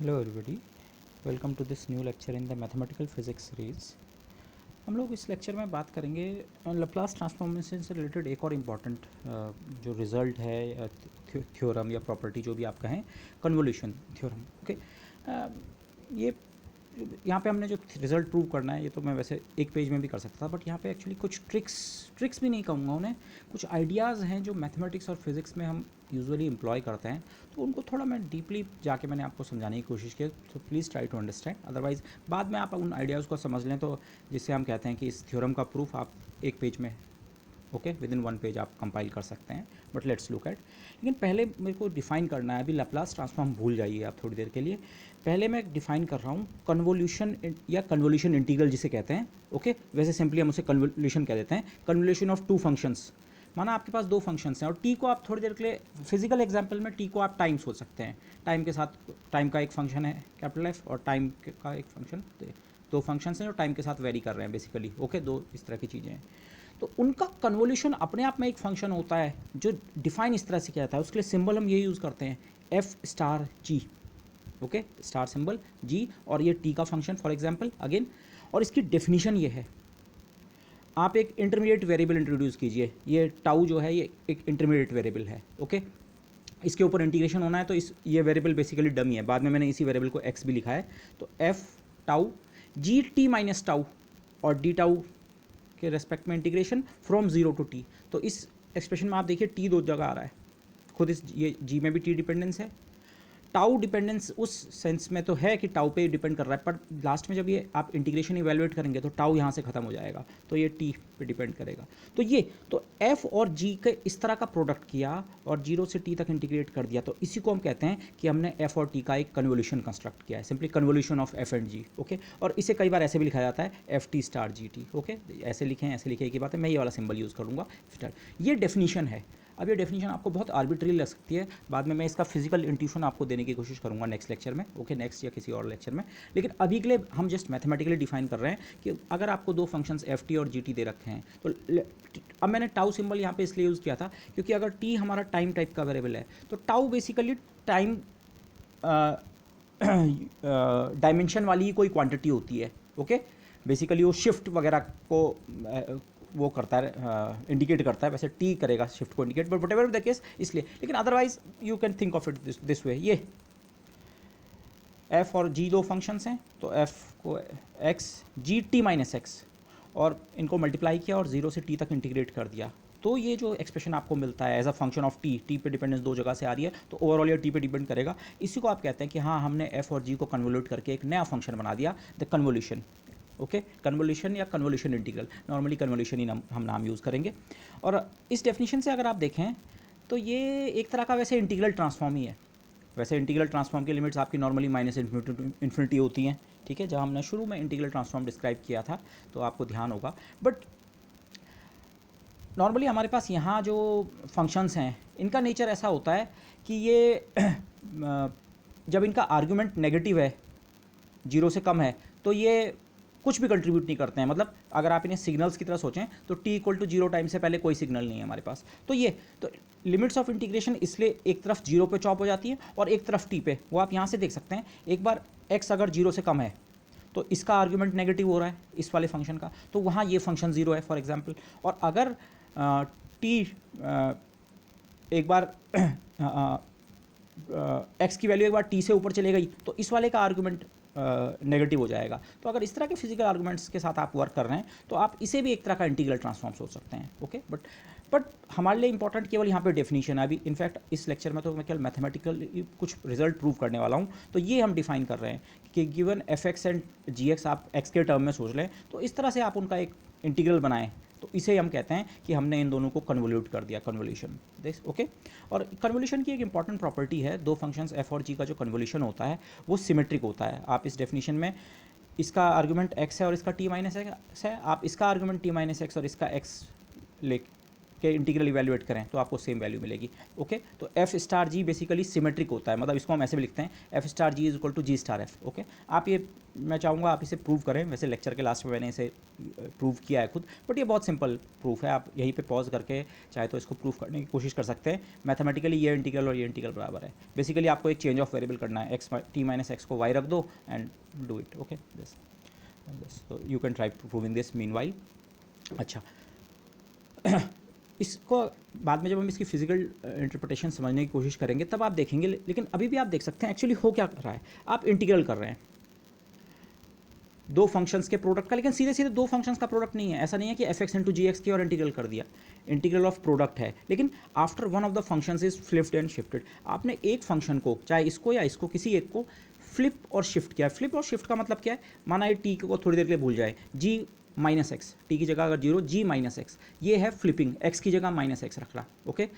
Hello everybody, welcome to this new lecture in the mathematical physics series. हम लोग इस lecture में बात करेंगे लैप्लास ट्रांसफॉर्मेशन से रिलेटेड एक और इम्पॉर्टेंट जो रिज़ल्ट है, थ्योरम या प्रॉपर्टी जो भी आप कहें, कन्वोल्यूशन थ्योरम। ओके, ये यहाँ पे हमने जो रिज़ल्ट प्रूव करना है, ये तो मैं वैसे एक पेज में भी कर सकता था, बट यहाँ पे एक्चुअली कुछ ट्रिक्स भी नहीं कहूँगा उन्हें, कुछ आइडियाज़ हैं जो मैथमेटिक्स और फिज़िक्स में हम यूजुअली एम्प्लॉय करते हैं, तो उनको थोड़ा मैं डीपली जाके मैंने आपको समझाने की कोशिश की। तो please try to understand, otherwise बाद में आप उन आइडियाज़ को समझ लें तो जिससे हम कहते हैं कि इस थ्योरम का प्रूफ आप एक पेज में, okay, with in one page आप कंपाइल कर सकते हैं। बट लेट्स लुक एट, लेकिन पहले मेरे को डिफाइन करना है। अभी लैप्लास ट्रांसफॉर्म भूल जाइए आप थोड़ी देर के लिए। पहले मैं डिफाइन कर रहा हूँ कन्वोल्यूशन या कन्वोल्यूशन इंटीग्रल जिसे कहते हैं। ओके, वैसे सिंपली हम उसे कन्वोल्यूशन कह देते हैं। कन्वोल्यूशन ऑफ टू फंक्शंस, माना आपके पास दो फंक्शंस हैं और टी को आप थोड़ी देर के लिए, फिजिकल एग्जांपल में टी को आप टाइम सोच सकते हैं। टाइम के साथ, टाइम का एक फंक्शन है कैपिटल एफ और टाइम का एक फंक्शन, दो फंक्शंस हैं जो टाइम के साथ वेरी कर रहे हैं बेसिकली। ओके, दो इस तरह की चीज़ें हैं। तो उनका कन्वोल्यूशन अपने आप में एक फंक्शन होता है जो डिफाइन इस तरह से किया जाता है। उसके लिए सिंबल हम ये यूज़ करते हैं, एफ स्टार जी। ओके, स्टार सिंबल जी, और ये टी का फंक्शन फॉर एग्जांपल अगेन। और इसकी डेफिनेशन ये है, आप एक इंटरमीडिएट वेरिएबल इंट्रोड्यूस कीजिए। ये टाउ जो है ये एक इंटरमीडिएट वेरिएबल है। ओके, इसके ऊपर इंटीग्रेशन होना है, तो इस ये वेरिएबल बेसिकली डमी है। बाद में मैंने इसी वेरिएबल को एक्स भी लिखा है। तो f tau g t minus tau और डी टाउ के रेस्पेक्ट में integration from zero to t. तो इस एक्सप्रेशन में आप देखिए टी दो जगह आ रहा है, खुद इस ये जी में भी टी डिपेंडेंस है। टाउ डिपेंडेंस उस सेंस में तो है कि टाउ पे डिपेंड कर रहा है, पर लास्ट में जब ये आप इंटीग्रेशन इवेलुएट करेंगे तो टाउ यहाँ से खत्म हो जाएगा, तो ये टी पे डिपेंड करेगा। तो ये तो एफ और जी के इस तरह का प्रोडक्ट किया और जीरो से टी तक इंटीग्रेट कर दिया, तो इसी को हम कहते हैं कि हमने एफ और टी का एक कन्वोल्यूशन कंस्ट्रक्ट किया है, simply convolution of f and g. Okay, और इसे कई बार ऐसे भी लिखा जाता है f t star g t. Okay, ऐसे लिखे की बात है, मैं ये वाला सिंबल यूज़ करूँगा स्टार। ये डेफिनीशन है। अब ये डेफिनेशन आपको बहुत आर्बिट्री लग सकती है, बाद में मैं इसका फिजिकल इंट्यूशन आपको देने की कोशिश करूंगा नेक्स्ट लेक्चर में। ओके, नेक्स्ट या किसी और लेक्चर में। लेकिन अभी के लिए हम जस्ट मैथमेटिकली डिफाइन कर रहे हैं कि अगर आपको दो फंक्शंस एफ टी और जी टी दे रखे हैं, तो अब मैंने टाउ सिंबल यहाँ पे इसलिए यूज़ किया था क्योंकि अगर टी हमारा टाइम टाइप का वेरिएबल है तो टाउ बेसिकली टाइम डायमेंशन वाली ही कोई क्वांटिटी होती है। ओके, बेसिकली वो शिफ्ट वगैरह को वो करता है, इंडिकेट करता है। वैसे टी करेगा शिफ्ट को indicate, but what ever the case, इसलिए। लेकिन otherwise you can think of it this way. ये एफ और जी दो फंक्शंस हैं, तो एफ को एक्स जी टी माइनस एक्स, और इनको मल्टीप्लाई किया और जीरो से टी तक इंटीग्रेट कर दिया, तो ये जो एक्सप्रेशन आपको मिलता है as a function of t पे डिपेंडेंस दो जगह से आ रही है, तो ओवरऑल ये टी पे डिपेंड करेगा। इसी को आप कहते हैं कि हाँ, हमने एफ और जी को कन्वोल्यूट करके एक नया फंक्शन बना दिया, द कन्वोल्यूशन। ओके, कन्वोल्यूशन या कन्वोल्यूशन इंटीग्रल, नॉर्मली कन्वोल्यूशन ही हम नाम यूज़ करेंगे। और इस डेफिनेशन से अगर आप देखें तो ये एक तरह का वैसे इंटीग्रल ट्रांसफॉर्म ही है। वैसे इंटीग्रल ट्रांसफॉर्म की लिमिट्स आपकी नॉर्मली माइनस इन्फिनिटी होती हैं, ठीक है, जब हमने शुरू में इंटीग्रल ट्रांसफॉर्म डिस्क्राइब किया था तो आपको ध्यान होगा। बट नॉर्मली हमारे पास यहाँ जो फंक्शंस हैं इनका नेचर ऐसा होता है कि ये जब इनका आर्गुमेंट नेगेटिव है, जीरो से कम है, तो ये कुछ भी कंट्रीब्यूट नहीं करते हैं। मतलब अगर आप इन्हें सिग्नल्स की तरह सोचें तो t equal to zero time से पहले कोई सिग्नल नहीं है हमारे पास। तो ये तो लिमिट्स ऑफ इंटीग्रेशन इसलिए एक तरफ जीरो पे चॉप हो जाती है और एक तरफ t पे। वो आप यहाँ से देख सकते हैं, एक बार x अगर जीरो से कम है तो इसका आर्ग्यूमेंट नेगेटिव हो रहा है इस वाले फंक्शन का, तो वहाँ ये फंक्शन जीरो है फॉर एग्जाम्पल। और अगर t एक बार x की वैल्यू एक बार t से ऊपर चले गई तो इस वाले का आर्गूमेंट नेगेटिव हो जाएगा। तो अगर इस तरह के फिजिकल आर्गूमेंट्स के साथ आप वर्क कर रहे हैं तो आप इसे भी एक तरह का इंटीग्रल ट्रांसफॉर्म सोच सकते हैं। ओके, बट हमारे लिए इंपॉर्टेंट केवल यहाँ पे डेफिनेशन है। अभी इनफैक्ट इस लेक्चर में तो मैं केवल मैथमेटिकल कुछ रिजल्ट प्रूव करने वाला हूँ। तो ये हम डिफाइन कर रहे हैं कि given f x and g x आप एक्स के टर्म में सोच लें, तो इस तरह से आप उनका एक इंटीग्रल बनाएं, तो इसे हम कहते हैं कि हमने इन दोनों को कन्वोल्यूट कर दिया, कन्वोल्यूशन दिस। ओके, और कन्वोल्यूशन की एक इंपॉर्टेंट प्रॉपर्टी है, दो फंक्शंस एफ और जी का जो कन्वोल्यूशन होता है वो सिमेट्रिक होता है। आप इस डेफिनेशन में, इसका आर्गुमेंट x है और इसका t माइनस एक्स है, आप इसका आर्गुमेंट t माइनस एक्स और इसका x ले के इंटीग्रल इवैल्यूएट करें तो आपको सेम वैल्यू मिलेगी। ओके, तो f star g basically symmetric होता है, मतलब इसको हम ऐसे भी लिखते हैं f star g is equal to g star f. Okay, आप ये, मैं चाहूँगा आप इसे प्रूव करें, वैसे लेक्चर के लास्ट में मैंने इसे प्रूव किया है खुद, बट ये बहुत सिंपल प्रूफ है, आप यहीं पे पॉज करके चाहे तो इसको प्रूव करने की कोशिश कर सकते हैं। मैथमेटिकली ये इंटीग्रल और ये इंटीग्रल बराबर है। बेसिकली आपको एक चेंज ऑफ वेरिएबल करना है, एक्स टी माइनस एक्स को वाई रख दो and do it. Okay, this so you can try proving this meanwhile। अच्छा, इसको बाद में जब हम इसकी फिजिकल इंटरप्रिटेशन समझने की कोशिश करेंगे तब आप देखेंगे, लेकिन अभी भी आप देख सकते हैं एक्चुअली हो क्या रहा है। आप इंटीग्रल कर रहे हैं दो फंक्शंस के प्रोडक्ट का, लेकिन सीधे सीधे दो फंक्शंस का प्रोडक्ट नहीं है। ऐसा नहीं है कि एफ एक्स इंटू जी एक्स की और इंटीग्रल कर दिया, इंटीग्रल ऑफ प्रोडक्ट है, लेकिन after one of the functions is flipped and shifted. आपने एक फंक्शन को, चाहे इसको या इसको, किसी एक को फ्लिप और शिफ्ट किया। फ्लिप और शिफ्ट का मतलब क्या है, माना ये टी को थोड़ी देर के लिए भूल जाए, जी माइनस एक्स, टी की जगह अगर जीरो, जी माइनस एक्स, ये है फ्लिपिंग, एक्स की जगह माइनस एक्स रख रहा। ओके,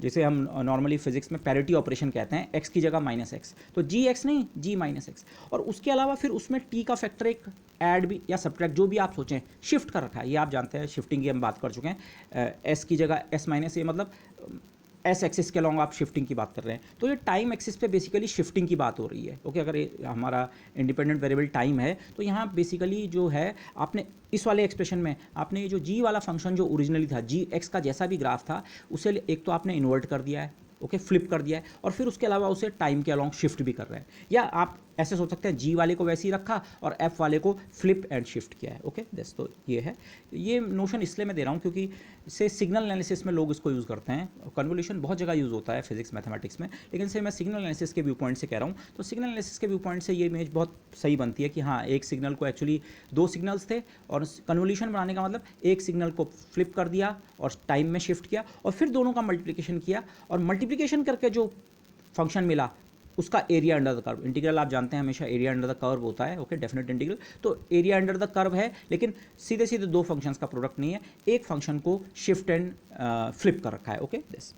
जिसे हम नॉर्मली फिजिक्स में पैरिटी ऑपरेशन कहते हैं, एक्स की जगह माइनस एक्स, तो जी एक्स नहीं, जी माइनस एक्स। और उसके अलावा फिर उसमें टी का फैक्टर एक ऐड भी या सब्ट्रैक्ट जो भी आप सोचें, शिफ्ट कर रखा है। ये आप जानते हैं, शिफ्टिंग की हम बात कर चुके हैं। एस की जगह एस माइनस, ये मतलब एस एक्सिस के अलॉन्ग आप शिफ्टिंग की बात कर रहे हैं, तो ये टाइम एक्सिस पे बेसिकली शिफ्टिंग की बात हो रही है। ओके, अगर ये हमारा इंडिपेंडेंट वेरिएबल टाइम है तो यहाँ बेसिकली जो है, आपने इस वाले एक्सप्रेशन में आपने ये जो जी वाला फंक्शन जो ओरिजिनली था, जी एक्स का जैसा भी ग्राफ था, उसे एक तो आपने इन्वर्ट कर दिया है, ओके, फ्लिप कर दिया है, और फिर उसके अलावा उसे टाइम के अलॉन्ग शिफ्ट भी कर रहे हैं। या आप ऐसे सोच सकते हैं, जी वाले को वैसे ही रखा और एफ वाले को फ्लिप एंड शिफ्ट किया है। ओके, दिस, तो ये है, ये नोशन इसलिए मैं दे रहा हूँ क्योंकि इसे सिग्नल एनालिसिस में लोग इसको यूज़ करते हैं। कन्वोल्यूशन बहुत जगह यूज़ होता है फिजिक्स मैथमेटिक्स में, लेकिन इसे मैं सिग्नल एनालिसिस के व्यू पॉइंट से कह रहा हूँ। तो सिग्नल एनालिसिस के व्यू पॉइंट से ये इमेज बहुत सही बनती है कि हाँ, एक सिग्नल को एक्चुअली दो सिग्नल्स थे, और कन्वोल्यूशन बनाने का मतलब एक सिग्नल को फ्लिप कर दिया और टाइम में शिफ्ट किया, और फिर दोनों का मल्टीप्लिकेशन किया, और मल्टीप्लिकेशन करके जो फंक्शन मिला उसका area under the curve. Integral आप जानते हैं हमेशा एरिया अंडर द कर्व होता है। ओके, डेफिनेट इंटीग्रल, तो एरिया अंडर द कर्व है, लेकिन सीधे सीधे दो फंक्शंस का प्रोडक्ट नहीं है, एक फंक्शन को शिफ्ट एंड फ्लिप कर रखा है। ओके, दिस,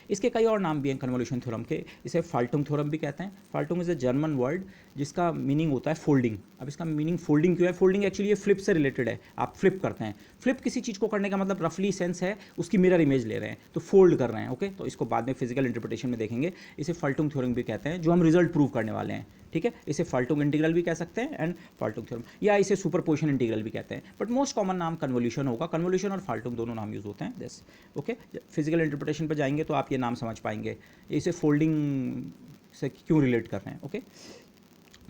इसके कई और नाम भी हैं कन्वोल्यूशन थ्योरम के। इसे फाल्टुंग थ्योरम भी कहते हैं। फाल्टुंग इज़ अ जर्मन वर्ड जिसका मीनिंग होता है फोल्डिंग। अब इसका मीनिंग फोल्डिंग क्यों है? फोल्डिंग एक्चुअली ये फ्लिप से रिलेटेड है। आप फ्लिप करते हैं, फ्लिप किसी चीज़ को करने का मतलब रफली सेंस है उसकी मिरर इमेज ले रहे हैं, तो फोल्ड कर रहे हैं। ओके, तो इसको बाद में फिजिकल इंटरप्रिटेशन में देखेंगे। इसे फाल्टुंग थ्योरम भी कहते हैं, जो हम रिजल्ट प्रूव करने वाले हैं। ठीक है, इसे फाल्टुंग इंटीग्रल भी कह सकते हैं एंड फाल्टुंग थ्योरम, या इसे सुपरपोजिशन इंटीग्रल भी कहते हैं, बट मोस्ट कॉमन नाम कन्वोल्यूशन होगा। कन्वोल्यूशन और फाल्टुंग दोनों नाम यूज़ होते हैं। दिस, ओके, फिजिकल इंटरप्रिटेशन पर जाएंगे तो आप ये नाम समझ पाएंगे, इसे फोल्डिंग से क्यों रिलेट कर रहे हैं। ओके,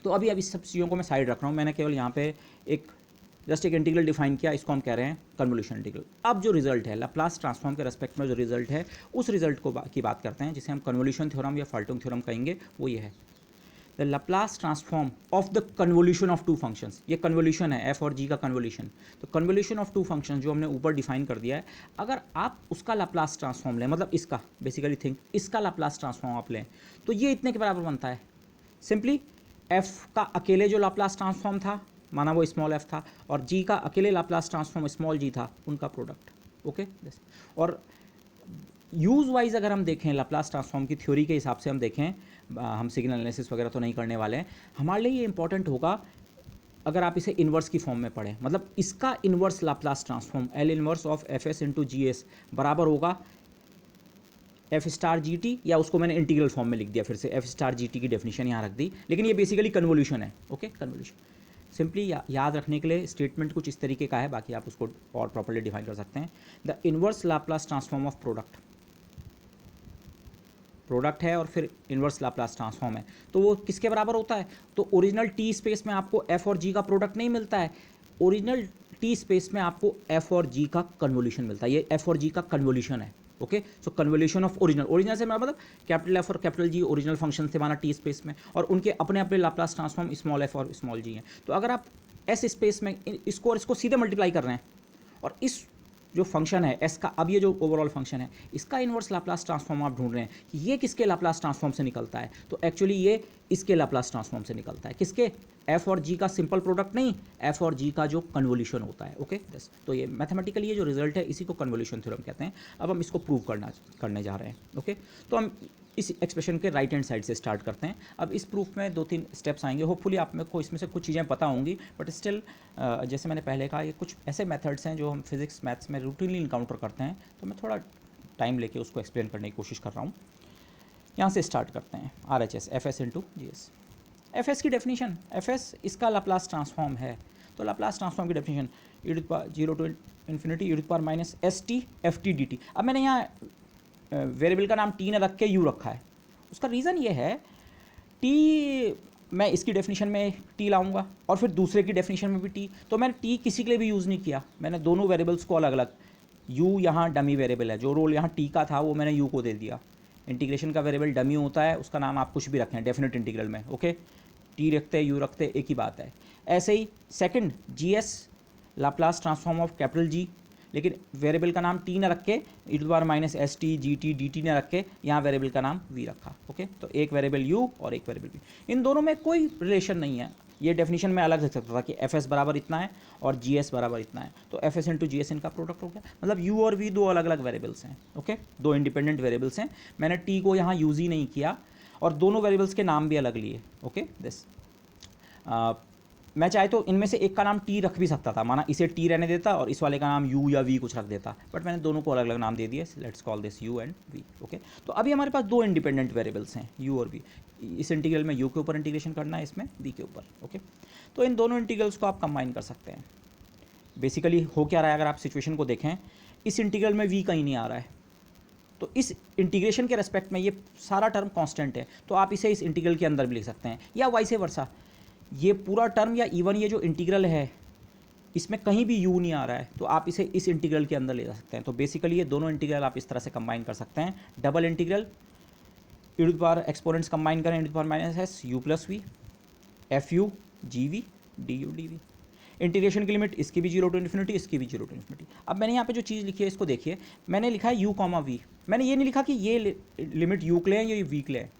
तो अभी इस सब चीज़ों को मैं साइड रख रहा हूँ, मैंने केवल यहाँ पे एक जस्ट एक इंटीग्रल डिफाइन किया, इसको हम कह रहे हैं कन्वोल्यूशन इंटीग्रल। अब जो रिजल्ट है लाप्लास ट्रांसफॉर्म के रेस्पेक्ट में जो रिजल्ट है, उस रिजल्ट को की बात करते हैं, जिसे हम कन्वोल्यूशन थ्योरम या फाल्टुंग थ्योरम कहेंगे। वो ये है, the Laplace transform of the convolution of two functions. ये कन्वोल्यूशन है, एफ और जी का कन्वोल्यूशन। तो कन्वोल्यूशन ऑफ टू फंक्शंस जो हमने ऊपर डिफाइन कर दिया है, अगर आप उसका लाप्लास ट्रांसफॉर्म लें, मतलब इसका बेसिकली थिंक, इसका लाप्लास ट्रांसफॉर्म आप लें, तो ये इतने के बराबर बनता है। सिंपली एफ का अकेले जो लाप्लास ट्रांसफॉर्म था, माना वो स्मॉल एफ था, और जी का अकेले लाप्लास ट्रांसफॉर्म स्मॉल जी था, उनका प्रोडक्ट। ओके, और यूज़ वाइज अगर हम देखें लाप्लास ट्रांसफॉर्म की थ्योरी के हिसाब से हम देखें, हम सिग्नल एनालिसिस वगैरह तो नहीं करने वाले हैं, हमारे लिए ये इंपॉर्टेंट होगा अगर आप इसे इन्वर्स की फॉर्म में पढ़ें, मतलब इसका inverse Laplace transform L inverse of F S into G S बराबर होगा एफ स्टार जी टी, या उसको मैंने इंटीग्रल फॉर्म में लिख दिया, फिर से एफ स्टार जी टी की डेफिनेशन यहाँ रख दी, लेकिन ये बेसिकली कन्वोल्यूशन है। ओके, कन्वोल्यूशन सिंपली याद रखने के लिए स्टेटमेंट कुछ इस तरीके का है, बाकी आप उसको और प्रॉपर्ली डिफाइन कर सकते हैं। The inverse Laplace transform of product, product है और फिर इन्वर्स लाप्लास ट्रांसफॉर्म है, तो वो किसके बराबर होता है? तो ओरिजिनल टी स्पेस में आपको एफ और जी का प्रोडक्ट नहीं मिलता है, ओरिजिनल टी स्पेस में आपको एफ और जी का कन्वोल्यूशन मिलता है। ये एफ और जी का कन्वोल्यूशन है। Okay, so convolution of original, original से मतलब कैपिटल एफ और कैपिटल जी ओरिजिनल फंक्शन थे माना टी स्पेस में, और उनके अपने अपने लाप्लास ट्रांसफॉर्म स्मॉल एफ और स्मॉल जी हैं। तो अगर आप एस स्पेस में इसको और इसको सीधे मल्टीप्लाई कर रहे हैं, और इस जो फंक्शन है एस का, अब ये जो ओवरऑल फंक्शन है, इसका इन्वर्स लाप्लास ट्रांसफॉर्म आप ढूंढ रहे हैं कि ये किसके लाप्लास ट्रांसफॉर्म से निकलता है, तो एक्चुअली ये इसके लाप्लास ट्रांसफॉर्म से निकलता है। किसके? एफ और जी का सिंपल प्रोडक्ट नहीं, एफ और जी का जो कन्वोल्यूशन होता है। ओके, बस, तो ये मैथमेटिकली ये जो रिजल्ट है इसी को कन्वोल्यूशन थ्योरम कहते हैं। अब हम इसको प्रूव करने जा रहे हैं। ओके, तो हम इस एक्सप्रेशन के राइट हैंड साइड से स्टार्ट करते हैं। अब इस प्रूफ में 2-3 स्टेप्स आएंगे, होपफुली आप मेरे को इसमें से कुछ चीज़ें पता होंगी, बट स्टिल जैसे मैंने पहले कहा, ये कुछ ऐसे मेथड्स हैं जो हम फिजिक्स मैथ्स में रूटीनली इनकाउंटर करते हैं, तो मैं थोड़ा टाइम लेके उसको एक्सप्लेन करने की कोशिश कर रहा हूँ। यहाँ से स्टार्ट करते हैं, RHS FS into GS। FS की डेफिनेशन, FS इसका लाप्लास ट्रांसफॉर्म है, तो लाप्लास ट्रांसफॉर्म की definition zero to infinity -ST FT dt। अब मैंने यहाँ वेरिएबल का नाम t ने रख के u रखा है, उसका रीज़न ये है t, मैं इसकी डेफिनेशन में t लाऊंगा और फिर दूसरे की डेफिनेशन में भी t, तो मैंने t किसी के लिए भी यूज़ नहीं किया, मैंने दोनों वेरिएबल्स को अलग अलग, u यहाँ डमी वेरिएबल है, जो रोल यहाँ t का था वो मैंने u को दे दिया। इंटीग्रेशन का वेरिएबल डमी होता है, उसका नाम आप कुछ भी रखें डेफिनेट इंटीग्रल में, ओके, t रखते u रखते एक ही बात है। ऐसे ही second GS Laplace transform of capital G, लेकिन वेरिएबल का नाम t न रख के e−st gt dt न रख के यहाँ वेरिएबल का नाम v रखा, ओके। तो एक वेरिएबल u और एक वेरिएबल v, इन दोनों में कोई रिलेशन नहीं है। ये डेफिनेशन में अलग रख सकता था कि fs बराबर इतना है और gs बराबर इतना है, तो fs इंटू gs इनका प्रोडक्ट हो गया, मतलब u और v दो अलग अलग वेरिएबल्स हैं, ओके, दो इंडिपेंडेंट वेरिएबल्स हैं। मैंने t को यहाँ यूज़ ही नहीं किया और दोनों वेरिएबल्स के नाम भी अलग लिए, ओके। दिस मैं चाहे तो इनमें से एक का नाम t रख भी सकता था, माना इसे t रहने देता और इस वाले का नाम u या v कुछ रख देता, बट मैंने दोनों को अलग अलग नाम दे दिए, let's call this u and v, okay. तो अभी हमारे पास दो इंडिपेंडेंट वेरिएबल्स हैं u और v, इस इंटीग्रल में u के ऊपर इंटीग्रेशन करना है, इसमें v के ऊपर, ओके। तो इन दोनों इंटीग्रल्स को आप कंबाइन कर सकते हैं। बेसिकली हो क्या रहा है, अगर आप सिचुएशन को देखें, इस इंटीग्रल में v कहीं नहीं आ रहा है, तो इस इंटीग्रेशन के रेस्पेक्ट में ये सारा टर्म कांस्टेंट है, तो आप इसे इस इंटीग्रल के अंदर भी लिख सकते हैं, या वाइस वर्सा, ये पूरा टर्म या इवन ये जो इंटीग्रल है इसमें कहीं भी u नहीं आ रहा है, तो आप इसे इस इंटीग्रल के अंदर ले जा सकते हैं। तो बेसिकली ये दोनों इंटीग्रल आप इस तरह से कंबाइन कर सकते हैं। डबल इंटीग्रल एक्सपोनेंट्स कंबाइन करें e−s u + v fu gv du dv। Integration की लिमिट इसकी भी 0 टू इन्फिनिटी, इसकी भी 0 टू इन्फिनिटी। अब मैंने यहाँ पे जो चीज़ लिखी है इसको देखिए, मैंने लिखा है u, v, मैंने ये नहीं लिखा कि ये लिमिट u के लिए है या ये v के लिए है,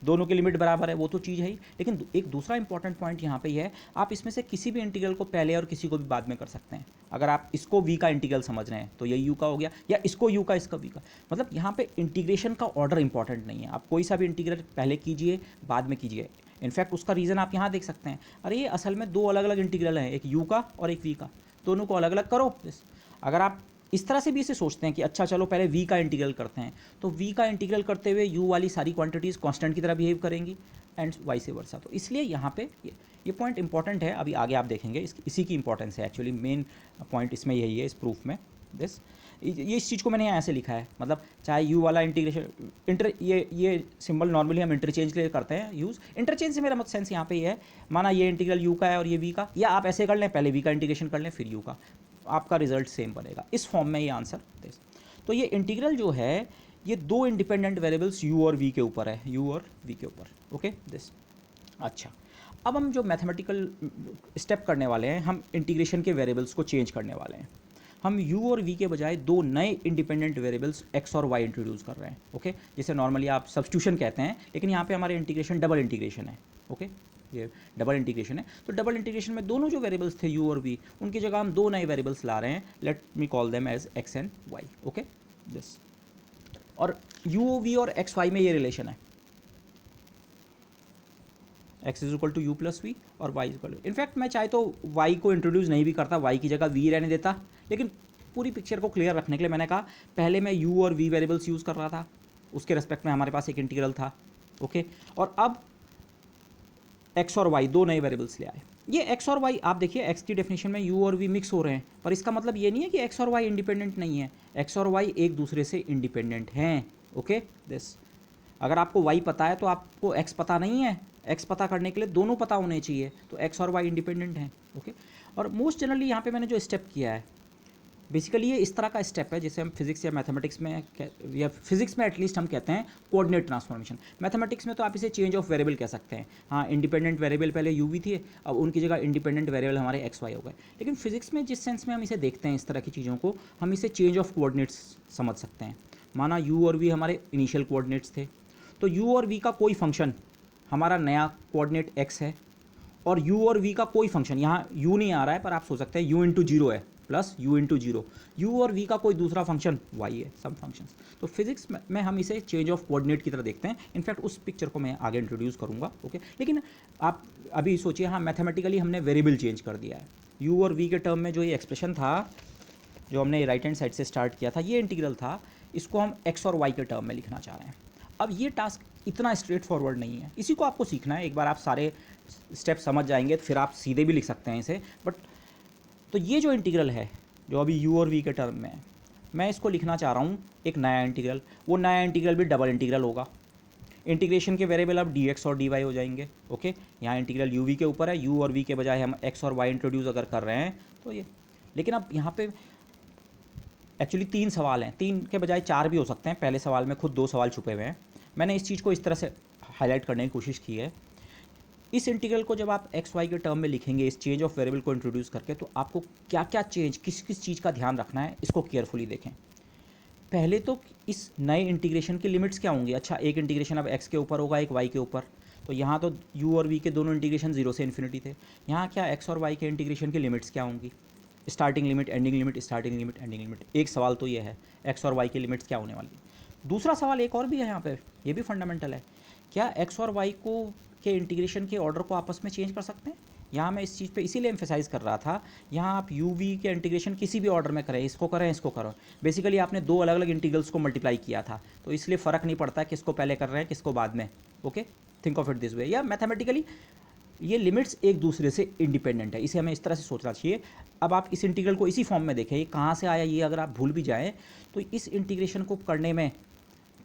दोनों की लिमिट बराबर है, वो तो चीज़ है ही। लेकिन एक दूसरा इंपॉर्टेंट पॉइंट यहाँ पे ये है, आप इसमें से किसी भी इंटीग्रल को पहले और किसी को भी बाद में कर सकते हैं। अगर आप इसको v का इंटीग्रल समझ रहे हैं तो ये u का हो गया, या इसको u का इसका v का, मतलब यहाँ पे इंटीग्रेशन का ऑर्डर इंपॉर्टेंट नहीं है। आप कोई सा भी इंटीग्रल पहले कीजिए बाद में कीजिए। इनफैक्ट उसका रीज़न आप यहाँ देख सकते हैं, अरे ये असल में दो अलग अलग इंटीग्रल हैं, एक u का और एक v का, दोनों को अलग अलग करो। अगर आप इस तरह से भी इसे सोचते हैं कि अच्छा चलो पहले v का इंटीग्रल करते हैं, तो v का इंटीग्रल करते हुए u वाली सारी क्वांटिटीज़ कांस्टेंट की तरह बिहेव करेंगी एंड वाइस वर्सा। तो इसलिए यहाँ पे ये पॉइंट इंपॉर्टेंट है, अभी आगे आप देखेंगे इसी की इंपॉर्टेंस है, एक्चुअली मेन पॉइंट इसमें यही है इस प्रूफ में। ये इस चीज़ को मैंने यहाँ ऐसे लिखा है, मतलब चाहे u वाला इंटीग्रेशन ये सिंबल नॉर्मली हम इंटरचेंज के लिए करते हैं यूज़। इंटरचेंज से मेरा मतलब सेंस यहाँ पे ये है, माना ये इंटीग्रल u का है और ये v का, या आप ऐसे कर लें पहले v का इंटीग्रेशन कर लें फिर u का, आपका रिजल्ट सेम बनेगा। इस फॉर्म में ये आंसर दे। तो ये इंटीग्रल जो है ये दो इंडिपेंडेंट वेरिएबल्स u और v के ऊपर है, u और v के ऊपर, ओके दिस। अच्छा, अब हम जो मैथमेटिकल स्टेप करने वाले हैं, हम इंटीग्रेशन के वेरिएबल्स को चेंज करने वाले हैं। हम u और v के बजाय दो नए इंडिपेंडेंट वेरिएबल्स x और y इंट्रोड्यूस कर रहे हैं, ओके। जिसे नॉर्मली आप सब्स्टिट्यूशन कहते हैं, लेकिन यहाँ पे हमारे इंटीग्रेशन डबल इंटीग्रेशन है, ओके। ये डबल इंटीग्रेशन है, तो डबल इंटीग्रेशन में दोनों जो वेरिएबल्स थे u और v, उनकी जगह हम दो नए वेरिएबल्स ला रहे हैं, let me call them as x and y, okay this. और u v और x y में ये रिलेशन है, x is equal to u plus v और y is equal to, in fact मैं चाहे तो y को इंट्रोड्यूस नहीं भी करता, y की जगह v रहने देता, लेकिन पूरी पिक्चर को क्लियर रखने के लिए मैंने कहा पहले मैं u और v वेरिएबल्स यूज़ कर रहा था, उसके रेस्पेक्ट में हमारे पास एक इंटीग्रल था, ओके। और अब x और y दो नए वेरिएबल्स ले आए। ये x और y आप देखिए, x की डेफिनेशन में u और v मिक्स हो रहे हैं, पर इसका मतलब ये नहीं है कि x और y इंडिपेंडेंट नहीं है, x और y एक दूसरे से इंडिपेंडेंट हैं, ओके दिस। अगर आपको y पता है तो आपको x पता नहीं है, x पता करने के लिए दोनों पता होने चाहिए, तो x और y इंडिपेंडेंट हैं, ओके। और मोस्ट जनरली यहाँ पे मैंने जो स्टेप किया है, बेसिकली ये इस तरह का स्टेप है जिसे हम फिजिक्स या मैथमेटिक्स में या फिजिक्स में एटलीस्ट हम कहते हैं कोऑर्डिनेट ट्रांसफॉर्मेशन। मैथमेटिक्स में तो आप इसे चेंज ऑफ वेरिएबल कह सकते हैं, हाँ इंडिपेंडेंट वेरिएबल पहले u v थे, अब उनकी जगह इंडिपेंडेंट वेरिएबल हमारे x y हो गए। लेकिन फिजिक्स में जिस सेंस में हम इसे देखते हैं इस तरह की चीज़ों को, हम इसे चेंज ऑफ कोऑर्डिनेट्स समझ सकते हैं। माना u और v हमारे इनिशियल कोऑर्डिनेट्स थे, तो u और v का कोई फंक्शन हमारा नया कोऑर्डिनेट x है, और u और v का कोई फंक्शन, यहाँ u नहीं आ रहा है पर आप सोच सकते हैं u इंटू जीरो है, plus u into zero. u और v का कोई दूसरा फंक्शन y है, सम फंक्शंस। तो फिजिक्स में हम इसे चेंज ऑफ कोऑर्डिनेट की तरह देखते हैं। इनफैक्ट उस पिक्चर को मैं आगे इंट्रोड्यूस करूँगा, ओके। लेकिन आप अभी सोचिए, हाँ मैथमेटिकली हमने वेरिएबल चेंज कर दिया है। u और v के टर्म में जो ये एक्सप्रेशन था, जो हमने राइट हैंड साइड से स्टार्ट किया था, ये इंटीग्रल था, इसको हम x और y के टर्म में लिखना चाह रहे हैं। अब ये टास्क इतना स्ट्रेट फॉरवर्ड नहीं है, इसी को आपको सीखना है। एक बार आप सारे स्टेप समझ जाएंगे तो फिर आप सीधे भी लिख सकते हैं इसे। बट तो ये जो इंटीग्रल है, जो अभी u और v के टर्म में है, मैं इसको लिखना चाह रहा हूँ एक नया इंटीग्रल। वो नया इंटीग्रल भी डबल इंटीग्रल होगा। इंटीग्रेशन के वेरिएबल अब dx और dy हो जाएंगे, ओके। यहाँ इंटीग्रल u v के ऊपर है, u और v के बजाय हम x और y इंट्रोड्यूस अगर कर रहे हैं तो ये। लेकिन अब यहाँ पे एक्चुअली 3 सवाल हैं, 3 के बजाय 4 भी हो सकते हैं। पहले सवाल में खुद 2 सवाल छुपे हुए हैं। मैंने इस चीज़ को इस तरह से हाईलाइट करने की कोशिश की है। इस इंटीग्रल को जब आप एक्स वाई के टर्म में लिखेंगे, इस चेंज ऑफ वेरिएबल को इंट्रोड्यूस करके, तो आपको क्या क्या चेंज, किस किस चीज़ का ध्यान रखना है, इसको केयरफुली देखें। पहले तो इस नए इंटीग्रेशन की लिमिट्स क्या होंगी। अच्छा, एक इंटीग्रेशन अब एक्स के ऊपर होगा, एक वाई के ऊपर। तो यहाँ तो यू और वी के दोनों इंटीग्रेशन 0 से इन्फिनिटी थे। यहाँ क्या एक्स और वाई के इंटीग्रेशन की लिमिट्स क्या होंगी, starting limit, ending limit, starting limit, ending limit. एक सवाल तो ये है, एक्स और वाई की लिमिट्स क्या होने वाली है। दूसरा सवाल एक और भी है यहाँ पे, ये भी फंडामेंटल है। क्या एक्स और वाई को के इंटीग्रेशन के ऑर्डर को आपस में चेंज कर सकते हैं। यहाँ मैं इस चीज़ पे इसीलिए एम्फेसाइज कर रहा था। यहाँ आप यू वी के इंटीग्रेशन किसी भी ऑर्डर में करें, इसको करें, इसको करें, बेसिकली आपने 2 अलग अलग इंटीग्रल्स को मल्टीप्लाई किया था, तो इसलिए फ़र्क नहीं पड़ता किसको पहले कर रहे हैं किसको बाद में, okay. Think of it this way. या मैथमेटिकली ये लिमिट्स एक दूसरे से इंडिपेंडेंट है, इसे हमें इस तरह से सोचना चाहिए। अब आप इस इंटीग्रल को इसी फॉर्म में देखें, ये कहाँ से आया, ये अगर आप भूल भी जाएँ तो इस इंटीग्रेशन को करने में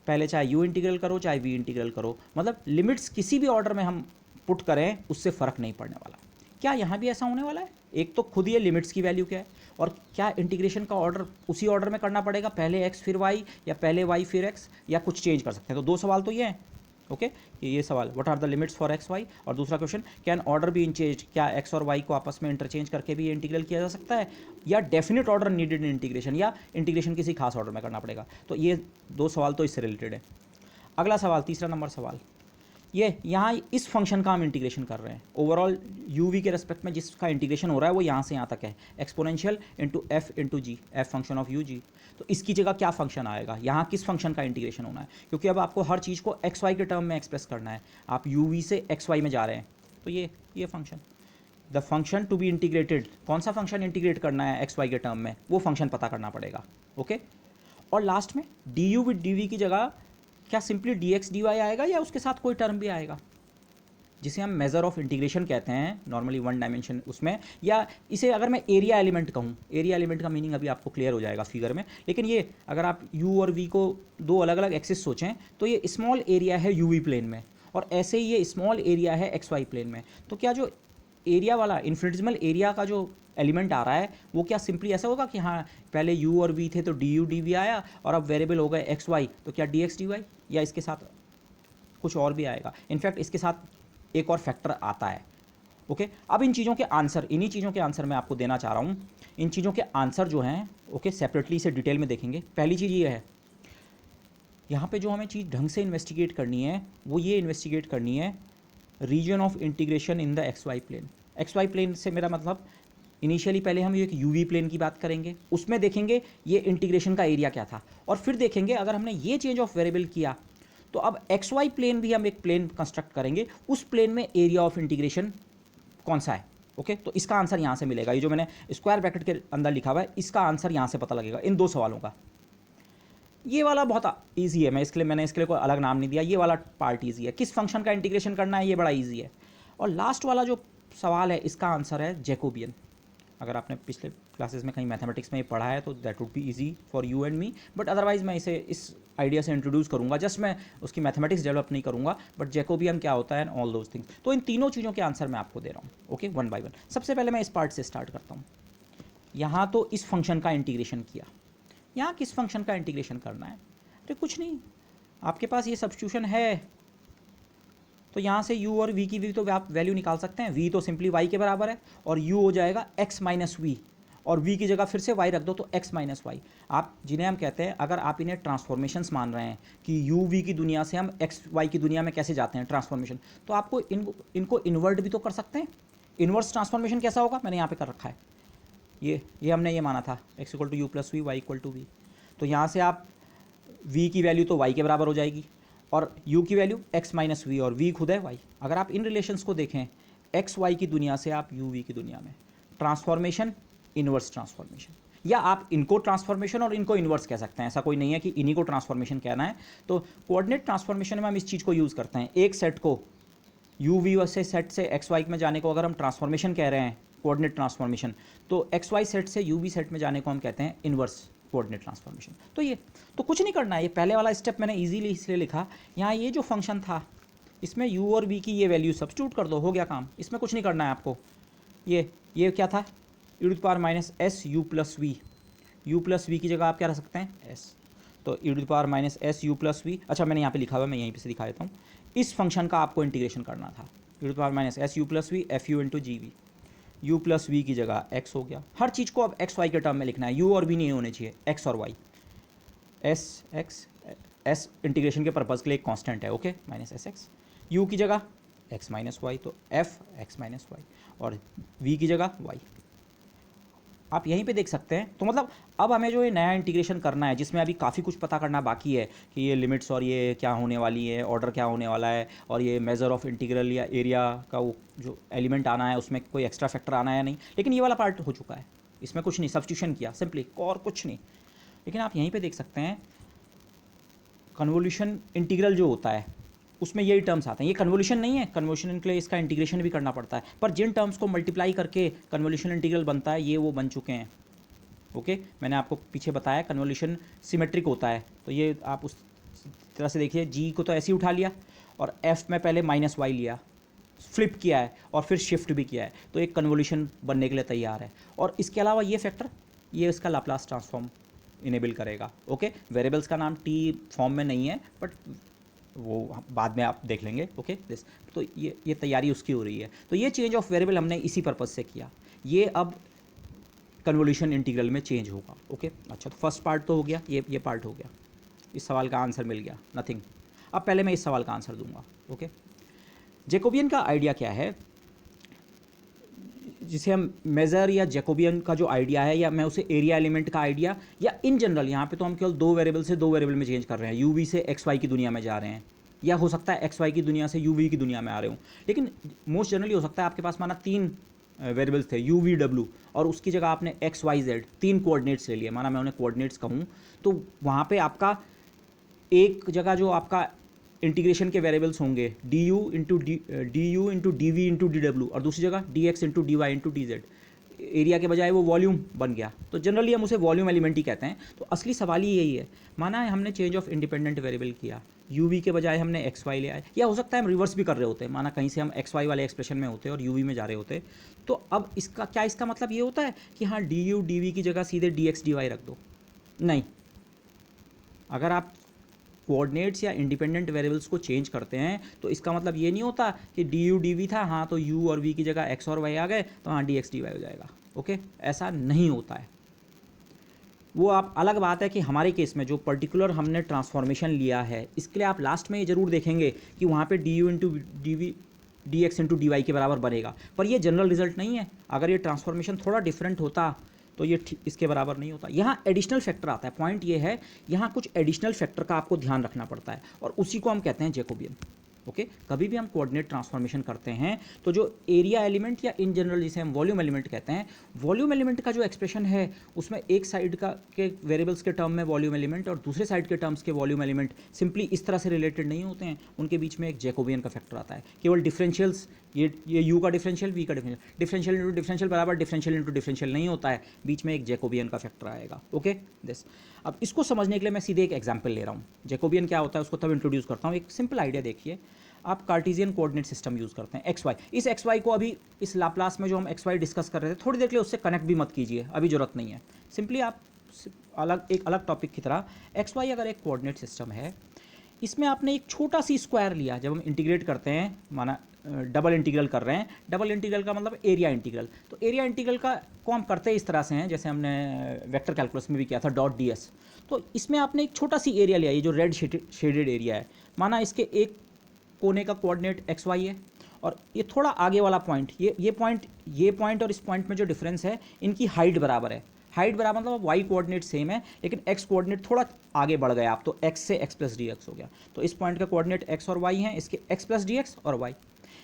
पहले चाहे यू इंटीग्रल करो चाहे वी इंटीग्रल करो, मतलब लिमिट्स किसी भी ऑर्डर में हम पुट करें उससे फ़र्क नहीं पड़ने वाला। क्या यहाँ भी ऐसा होने वाला है। एक तो खुद ये लिमिट्स की वैल्यू क्या है, और क्या इंटीग्रेशन का ऑर्डर उसी ऑर्डर में करना पड़ेगा, पहले एक्स फिर वाई, या पहले वाई फिर एक्स, या कुछ चेंज कर सकते हैं। तो 2 सवाल तो ये हैं, ओके। ये सवाल, what are the limits for x y, और दूसरा question, can order be change, क्या एक्स और वाई को आपस में इंटरचेंज करके भी इंटीग्रल किया जा सकता है, या definite order needed in integration, या इंटीग्रेशन किसी खास ऑर्डर में करना पड़ेगा। तो ये 2 सवाल तो इससे रिलेटेड है। अगला सवाल, तीसरा नंबर सवाल, ये यहाँ इस फंक्शन का हम इंटीग्रेशन कर रहे हैं। ओवरऑल यू वी के रेस्पेक्ट में जिसका इंटीग्रेशन हो रहा है वो यहाँ से यहाँ तक है, exponential into f into g, f function of u g. तो इसकी जगह क्या फंक्शन आएगा, यहाँ किस फंक्शन का इंटीग्रेशन होना है, क्योंकि अब आपको हर चीज़ को एक्स वाई के टर्म में एक्सप्रेस करना है। आप यू वी से एक्स वाई में जा रहे हैं, तो ये function, the function to be integrated, कौन सा फंक्शन इंटीग्रेट करना है एक्स वाई के टर्म में, वो फंक्शन पता करना पड़ेगा, ओके। और लास्ट में d u with d v की जगह क्या simply d x d y आएगा, या उसके साथ कोई टर्म भी आएगा, जिसे हम मेजर ऑफ इंटीग्रेशन कहते हैं नॉर्मली 1 डायमेंशन उसमें। या इसे अगर मैं एरिया एलिमेंट कहूँ, एरिया एलिमेंट का मीनिंग अभी आपको क्लियर हो जाएगा फिगर में। लेकिन ये अगर आप यू और वी को 2 अलग अलग एक्सिस सोचें, तो ये स्मॉल एरिया है यू वी प्लेन में, और ऐसे ही ये स्मॉल एरिया है एक्स वाई प्लेन में। तो क्या जो एरिया वाला इन्फिनिटिसिमल एरिया का जो एलिमेंट आ रहा है, वो क्या सिंपली ऐसा होगा कि हाँ पहले u और v थे तो डी यू डी वी आया, और अब वेरिएबल हो गए एक्स वाई, तो क्या डी एक्स डी वाई, या इसके साथ कुछ और भी आएगा। इनफैक्ट इसके साथ एक और फैक्टर आता है, ओके। अब इन चीज़ों के आंसर, इन्हीं चीज़ों के आंसर मैं आपको देना चाह रहा हूँ। इन चीज़ों के आंसर जो हैं, ओके, सेपरेटली इसे डिटेल में देखेंगे। पहली चीज़ ये है, यहाँ पे जो हमें चीज़ ढंग से इन्वेस्टिगेट करनी है, वो ये इन्वेस्टिगेट करनी है region of integration in the x y plane. X y plane से मेरा मतलब, इनिशियली पहले हम एक यू वी प्लेन की बात करेंगे, उसमें देखेंगे ये इंटीग्रेशन का एरिया क्या था, और फिर देखेंगे अगर हमने ये चेंज ऑफ वेरिएबल किया तो अब एक्स वाई प्लेन भी हम एक प्लेन कंस्ट्रक्ट करेंगे, उस प्लेन में एरिया ऑफ इंटीग्रेशन कौन सा है, ओके। तो इसका आंसर यहाँ से मिलेगा, ये जो मैंने स्क्वायर ब्रैकेट के अंदर लिखा हुआ है, इसका आंसर यहाँ से पता लगेगा इन 2 सवालों का। ये वाला बहुत ईजी है, मैंने इसके लिए कोई अलग नाम नहीं दिया, ये वाला पार्ट ईजी है। किस फंक्शन का इंटीग्रेशन करना है, ये बड़ा ईजी है। और लास्ट वाला जो सवाल है, इसका आंसर है जैकोबियन। अगर आपने पिछले क्लासेस में कहीं मैथमेटिक्स में ये पढ़ा है तो that would be easy for you and me, but otherwise मैं इसे इस आइडिया से इंट्रोड्यूस करूंगा, जस्ट मैं उसकी मैथमेटिक्स डेवलप नहीं करूंगा, बट जैकोबियन क्या होता है एंड ऑल दोज थिंग्स। तो इन तीनों चीज़ों के आंसर मैं आपको दे रहा हूँ, ओके, 1 बाय 1। सबसे पहले मैं इस पार्ट से स्टार्ट करता हूँ। यहाँ तो इस फंक्शन का इंटीग्रेशन किया, यहाँ किस फंक्शन का इंटीग्रेशन करना है, अरे कुछ नहीं, आपके पास ये सब्स्टिट्यूशन है, तो यहाँ से u और v की भी तो आप वैल्यू निकाल सकते हैं। v तो सिंपली y के बराबर है, और u हो जाएगा x माइनस वी, और v की जगह फिर से y रख दो तो x माइनस वाई। आप जिन्हें हम कहते हैं, अगर आप इन्हें ट्रांसफॉर्मेशंस मान रहे हैं कि u v की दुनिया से हम x y की दुनिया में कैसे जाते हैं ट्रांसफॉर्मेशन, तो आपको इनको इन्वर्ट भी तो कर सकते हैं। इन्वर्स ट्रांसफॉर्मेशन कैसा होगा, मैंने यहाँ पे कर रखा है, ये हमने ये माना था x equal to u plus v, y equal to v. तो यहाँ से आप v की वैल्यू तो y के बराबर हो जाएगी और u की वैल्यू x माइनस वी, और v खुद है y। अगर आप इन रिलेशंस को देखें x y की दुनिया से आप u v की दुनिया में, ट्रांसफॉर्मेशन इनवर्स ट्रांसफॉर्मेशन, या आप इनको ट्रांसफॉर्मेशन और इनको इनवर्स कह सकते हैं, ऐसा कोई नहीं है कि इन्हीं को ट्रांसफॉर्मेशन कहना है। तो कोऑर्डिनेट ट्रांसफॉर्मेशन में हम इस चीज़ को यूज़ करते हैं, एक सेट को यू वी से सेट से एक्स वाई में जाने को अगर हम ट्रांसफॉर्मेशन कह रहे हैं कोऑर्डिनेट ट्रांसफॉर्मेशन, तो एक्स वाई सेट से यू वी सेट में जाने को हम कहते हैं इनवर्स कोऑर्डिनेट ट्रांसफॉर्मेशन। तो ये तो कुछ नहीं करना है, ये पहले वाला स्टेप मैंने इजीली इसलिए लिखा, यहाँ ये जो फंक्शन था इसमें u और v की ये वैल्यू सब्स्टिट्यूट कर दो, हो गया काम। इसमें कुछ नहीं करना है आपको। ये क्या था, e to the power minus s u plus v, u plus v की जगह आप क्या रख सकते हैं एस, तो e to the power minus s u plus v. अच्छा मैंने यहाँ पे लिखा हुआ है, मैं यहीं पे से दिखा देता हूँ। इस फंक्शन का आपको इंटीग्रेशन करना था, e to the power minus s u plus v f u into g v, u plus v की जगह x हो गया। हर चीज़ को अब एक्स वाई के टर्म में लिखना है, u और v नहीं होने चाहिए, x और y। एस इंटीग्रेशन के पर्पज़ के लिए एक कांस्टेंट है, okay, minus S x, you की जगह x माइनस वाई, तो f x माइनस वाई, और v की जगह y। आप यहीं पे देख सकते हैं। तो मतलब अब हमें जो ये नया इंटीग्रेशन करना है, जिसमें अभी काफ़ी कुछ पता करना बाकी है कि ये लिमिट्स और ये क्या होने वाली है, ऑर्डर क्या होने वाला है, और ये मेजर ऑफ इंटीग्रल या एरिया का वो जो एलिमेंट आना है उसमें कोई एक्स्ट्रा फैक्टर आना है नहीं, लेकिन ये वाला पार्ट हो चुका है, इसमें कुछ नहीं, सब्स्टिट्यूशन किया सिंपली और कुछ नहीं। लेकिन आप यहीं पर देख सकते हैं कन्वोल्यूशन इंटीग्रल जो होता है उसमें यही टर्म्स आते हैं। ये कन्वोल्यूशन नहीं है, कन्वोल्यूशन के लिए इसका इंटीग्रेशन भी करना पड़ता है, पर जिन टर्म्स को मल्टीप्लाई करके कन्वोल्यूशन इंटीग्रल बनता है ये वो बन चुके हैं, ओके। मैंने आपको पीछे बताया कन्वोल्यूशन सिमेट्रिक होता है, तो ये आप उस तरह से देखिए, जी को तो ऐसे ही उठा लिया और एफ में पहले माइनस वाई लिया, फ्लिप किया है और फिर शिफ्ट भी किया है, तो एक कन्वोल्यूशन बनने के लिए तैयार है। और इसके अलावा ये फैक्टर, ये इसका लाप्लास ट्रांसफॉर्म इनेबल करेगा, ओके। वेरिएबल्स का नाम टी फॉर्म में नहीं है, बट वो बाद में आप देख लेंगे, ओके दिस। तो ये तैयारी उसकी हो रही है। तो ये चेंज ऑफ वेरिएबल हमने इसी पर्पज़ से किया, ये अब कन्वोल्यूशन इंटीग्रल में चेंज होगा, ओके। अच्छा तो फर्स्ट पार्ट तो हो गया, ये पार्ट हो गया, इस सवाल का आंसर मिल गया, नथिंग। अब पहले मैं इस सवाल का आंसर दूंगा, ओके। जैकोबियन का आइडिया क्या है, जिसे हम मेज़र या जैकोबियन का जो आइडिया है, या मैं उसे एरिया एलिमेंट का आइडिया, या इन जनरल यहाँ पे तो हम केवल दो वेरिएबल से दो वेरिएबल में चेंज कर रहे हैं, यू वी से एक्स वाई की दुनिया में जा रहे हैं, या हो सकता है एक्स वाई की दुनिया से यू वी की दुनिया में आ रहे हूँ। लेकिन मोस्ट जनरली हो सकता है आपके पास माना तीन वेरिएबल्स थे यू वी डब्ल्यू, और उसकी जगह आपने एक्स वाई जेड तीन कोऑर्डिनेट्स ले लिए, माना मैं उन्हें कोऑर्डिनेट्स कहूँ, तो वहाँ पर आपका एक जगह जो आपका इंटीग्रेशन के वेरिएबल्स होंगे d u into d v into d डब्ल्यू, और दूसरी जगह d x into d y into d z. Area के बजाय वो वॉल्यूम बन गया, तो जनरली हम उसे वॉल्यूम एलिमेंट ही कहते हैं। तो असली सवाल ही यही है, माना है हमने चेंज ऑफ इंडिपेंडेंट वेरिएबल किया, यू वी के बजाय हमने एक्स वाई ले आए, या हो सकता है हम रिवर्स भी कर रहे होते हैं, माना कहीं से हम एक्स वाई वाले एक्सप्रेशन में होते और यू वी में जा रहे होते। तो अब इसका क्या, इसका मतलब ये होता है कि हाँ डी यू डी वी की जगह सीधे डी एक्स डी वाई रख दो? नहीं, अगर आप कोऑर्डिनेट्स या इंडिपेंडेंट वेरिएबल्स को चेंज करते हैं तो इसका मतलब ये नहीं होता कि डी यू डी वी था, हाँ तो यू और वी की जगह एक्स और वाई आ गए तो हाँ डी एक्स डी वाई हो जाएगा, ओके। ऐसा नहीं होता है। वो आप अलग बात है कि हमारे केस में जो पर्टिकुलर हमने ट्रांसफॉर्मेशन लिया है, इसके लिए आप लास्ट में ये जरूर देखेंगे कि वहाँ पे d u into d v d x into d y के बराबर बनेगा, पर ये जनरल रिजल्ट नहीं है। अगर ये ट्रांसफॉर्मेशन थोड़ा डिफरेंट होता तो ये इसके बराबर नहीं होता। यहाँ एडिशनल फैक्टर आता है, पॉइंट ये है यहाँ कुछ एडिशनल फैक्टर का आपको ध्यान रखना पड़ता है, और उसी को हम कहते हैं जैकोबियन, ओके। कभी भी हम कोऑर्डिनेट ट्रांसफॉर्मेशन करते हैं तो जो एरिया एलिमेंट या इन जनरल जिसे हम वॉल्यूम एलिमेंट कहते हैं, वॉल्यूम एलिमेंट का जो एक्सप्रेशन है उसमें एक साइड का के वेरिएबल्स के टर्म में वॉल्यूम एलिमेंट और दूसरे साइड के टर्म्स के वॉल्यूम एलिमेंट सिंपली इस तरह से रिलेटेड नहीं होते हैं, उनके बीच में एक जैकोबियन का फैक्टर आता है। केवल डिफरेंशियल्स, ये यू का डिफरेंशियल, वी का डिफरेंशियल, डिफरेंशियल इंटू डिफरेंशियल बराबर डिफरेंशियल इंटू डिफरेंशियल नहीं होता है, बीच में एक जैकोबियन का फैक्टर आएगा, ओके दिस। अब इसको समझने के लिए मैं सीधे एक एग्जांपल ले रहा हूँ। जैकोबियन क्या होता है उसको तब इंट्रोड्यूस करता हूँ। एक सिंपल आइडिया देखिए, आप कार्टेशियन कोऑर्डिनेट सिस्टम यूज़ करते हैं एक्स वाई। इस एक्स वाई को अभी इस लाप्लास में जो हम एक्स वाई डिस्कस कर रहे थे थोड़ी देर के लिए उससे कनेक्ट भी मत कीजिए, अभी जरूरत नहीं है। सिंपली आप एक अलग टॉपिक की तरह एक्स वाई अगर एक कोऑर्डिनेट सिस्टम है, इसमें आपने एक छोटा सी स्क्वायर लिया। जब हम इंटीग्रेट करते हैं, माना डबल इंटीग्रल कर रहे हैं, डबल इंटीग्रल का मतलब एरिया इंटीग्रल, तो एरिया इंटीग्रल का को हम करते इस तरह से हैं जैसे हमने वेक्टर कैलकुलस में भी किया था, डॉट डी एस। तो इसमें आपने एक छोटा सी एरिया लिया, ये जो रेड शेडेड एरिया है, माना इसके एक कोने का कोऑर्डिनेट एक्स वाई है और ये थोड़ा आगे वाला पॉइंट, ये पॉइंट और इस पॉइंट में जो डिफरेंस है, इनकी हाइट बराबर है। हाइट बराबर मतलब वाई कोऑर्डिनेट सेम है, लेकिन एक्स कोऑर्डिनेट थोड़ा आगे बढ़ गया आप, तो एक्स से एक्स प्लस डी एक्स हो गया। तो इस पॉइंट का कोऑर्डिनेट एक्स और वाई हैं, इसके एक्स प्लस डी एक्स और वाई।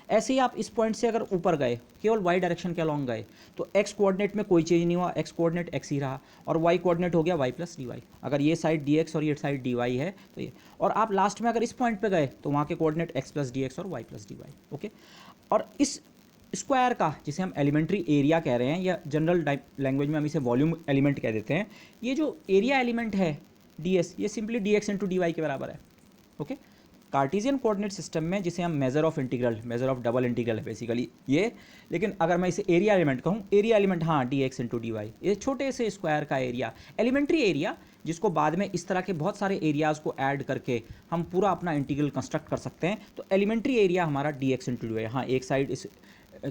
ऐसे ही आप इस पॉइंट से अगर ऊपर गए, केवल वाई डायरेक्शन के अलॉन्ग गए, तो एक्स कोऑर्डिनेट में कोई चेंज नहीं हुआ, एक्स कोऑर्डिनेट एक्स ही रहा, और वाई कोऑर्डिनेट हो गया वाई प्लस डी वाई। अगर ये साइड डी एक्स और ये साइड डी वाई है तो ये, और आप लास्ट में अगर इस पॉइंट पे गए तो वहाँ के coordinate x plus d x और y plus d y. Okay, और इस स्क्वायर का, जिसे हम एलिमेंट्री एरिया कह रहे हैं, या जनरल लैंग्वेज में हम इसे वॉल्यूम एलिमेंट कह देते हैं, ये जो एरिया एलिमेंट है डी एस, ये simply d x into d y के बराबर है। ओके, कार्टेशियन कोऑर्डिनेट सिस्टम में जिसे हम measure of integral, measure of double integral है बेसिकली ये, लेकिन अगर मैं इसे एरिया एलिमेंट कहूँ, एरिया एलिमेंट हाँ d x into d y, ये छोटे से स्क्वायर का एरिया, एलिमेंट्री एरिया, जिसको बाद में इस तरह के बहुत सारे एरियाज़ को ऐड करके हम पूरा अपना इंटीग्रल कंस्ट्रक्ट कर सकते हैं। तो एलिमेंट्री एरिया हमारा d x into d y, हाँ एक साइड इस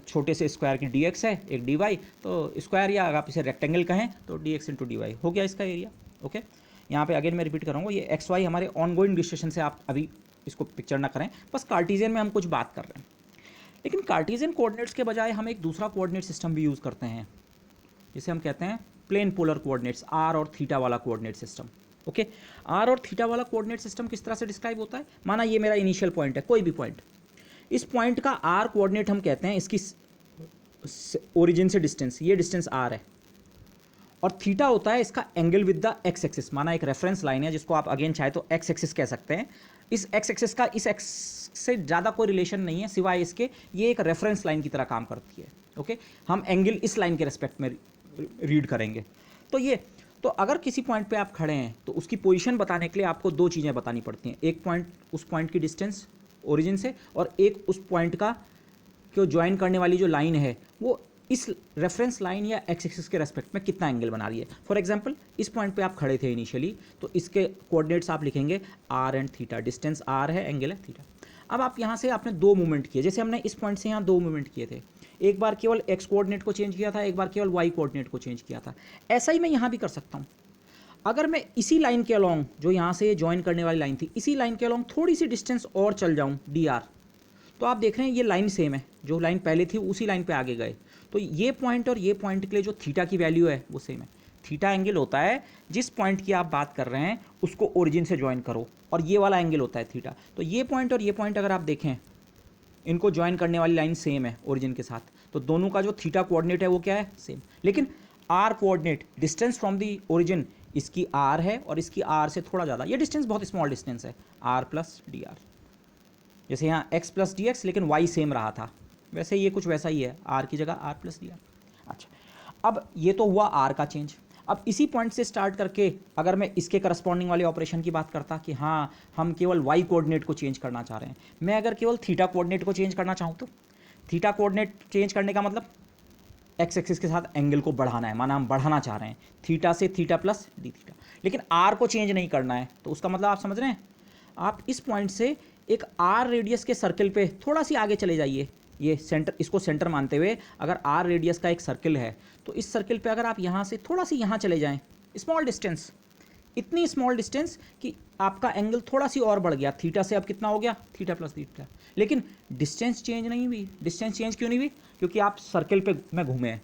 छोटे से स्क्वायर की डी एक्स है, एक डी वाई, तो स्क्वायर या अगर आप इसे रेक्टेंगल कहें तो d x into d y हो गया इसका एरिया। ओके, यहाँ पे अगेन मैं रिपीट करूँगा, ये एक्स वाई हमारे ऑन गोइंग डिस्कशन से आप अभी इसको पिक्चर ना करें, बस कार्टेशियन में हम कुछ बात कर रहे हैं। लेकिन कार्टेशियन कोऑर्डिनेट्स के बजाय हम एक दूसरा कोऑर्डिनेट सिस्टम भी यूज़ करते हैं, जिसे हम कहते हैं प्लेन पोलर कोऑर्डिनेट्स, आर और थीटा वाला कोऑर्डिनेट सिस्टम। ओके, आर और थीटा वाला कोऑर्डिनेट सिस्टम किस तरह से डिस्क्राइब होता है? माना ये मेरा इनिशियल पॉइंट है, कोई भी पॉइंट, इस पॉइंट का आर कोऑर्डिनेट हम कहते हैं इसकी ओरिजिन से डिस्टेंस, ये डिस्टेंस आर है, और थीटा होता है इसका angle with the x axis. माना एक रेफरेंस लाइन है जिसको आप अगेन चाहे तो एक्स एक्सिस कह सकते हैं, इस एक्स एक्सिस का इस एक्स से ज़्यादा कोई रिलेशन नहीं है सिवाय इसके, ये एक रेफरेंस लाइन की तरह काम करती है। ओके, हम एंगल इस लाइन के रेस्पेक्ट में रीड करेंगे। तो ये, तो अगर किसी पॉइंट पे आप खड़े हैं तो उसकी पोजीशन बताने के लिए आपको दो चीज़ें बतानी पड़ती हैं, एक पॉइंट, उस पॉइंट की डिस्टेंस ओरिजिन से, और एक उस पॉइंट का जो ज्वाइन करने वाली जो लाइन है वो इस रेफरेंस लाइन या एक्स एक्सिस के रेस्पेक्ट में कितना एंगल बना रही है। फॉर एग्जांपल, इस पॉइंट पे आप खड़े थे इनिशियली, तो इसके कोऑर्डिनेट्स आप लिखेंगे r and theta, distance r है, एंगल है थीटा। अब आप यहाँ से आपने दो मूवमेंट किए, जैसे हमने इस पॉइंट से यहाँ दो मूवमेंट किए थे, एक बार केवल एक्स कोऑर्डिनेट को चेंज किया था, एक बार केवल वाई कोऑर्डिनेट को चेंज किया था। ऐसा ही मैं यहाँ भी कर सकता हूँ। अगर मैं इसी लाइन के अलॉन्ग, जो यहाँ से ज्वाइन करने वाली लाइन थी, इसी लाइन के अलॉन्ग थोड़ी सी डिस्टेंस और चल जाऊँ डी आर, तो आप देख रहे हैं ये लाइन सेम है, जो लाइन पहले थी उसी लाइन पे आगे गए, तो ये पॉइंट और ये पॉइंट के लिए जो थीटा की वैल्यू है वो सेम है। थीटा एंगल होता है जिस पॉइंट की आप बात कर रहे हैं उसको ओरिजिन से ज्वाइन करो, और ये वाला एंगल होता है थीटा। तो ये पॉइंट और ये पॉइंट अगर आप देखें, इनको ज्वाइन करने वाली लाइन सेम है ओरिजिन के साथ, तो दोनों का जो थीटा कोऑर्डिनेट है वो क्या है? सेम। लेकिन r coordinate, distance from the origin, इसकी आर है और इसकी आर से थोड़ा ज़्यादा, ये डिस्टेंस बहुत स्मॉल डिस्टेंस है, आर प्लस डी आर। जैसे यहाँ एक्स प्लस डी एक्स, लेकिन वाई सेम रहा था, वैसे ये कुछ वैसा ही है, आर की जगह आर प्लस डी आर। अच्छा, अब ये तो हुआ आर का चेंज। अब इसी पॉइंट से स्टार्ट करके अगर मैं इसके करस्पॉन्डिंग वाले ऑपरेशन की बात करता कि हाँ हम केवल वाई कोऑर्डिनेट को चेंज करना चाह रहे हैं, मैं अगर केवल थीटा कोऑर्डिनेट को चेंज करना चाहूँ, तो थीटा कोऑर्डिनेट चेंज करने का मतलब एक्स एक्सिस के साथ एंगल को बढ़ाना है, माना हम बढ़ाना चाह रहे हैं थीटा से थीटा प्लस डी थीटा, लेकिन आर को चेंज नहीं करना है। तो उसका मतलब आप समझ रहे हैं, आप इस पॉइंट से एक आर रेडियस के सर्कल पे थोड़ा सी आगे चले जाइए, ये सेंटर, इसको सेंटर मानते हुए अगर आर रेडियस का एक सर्कल है, तो इस सर्कल पे अगर आप यहाँ से थोड़ा सी यहाँ चले जाएं, स्मॉल डिस्टेंस, इतनी स्मॉल डिस्टेंस कि आपका एंगल थोड़ा सी और बढ़ गया, थीटा से अब कितना हो गया? थीटा प्लस थीटा, लेकिन डिस्टेंस चेंज नहीं हुई। डिस्टेंस चेंज क्यों नहीं हुई? क्योंकि आप सर्कल पे में घूमे हैं,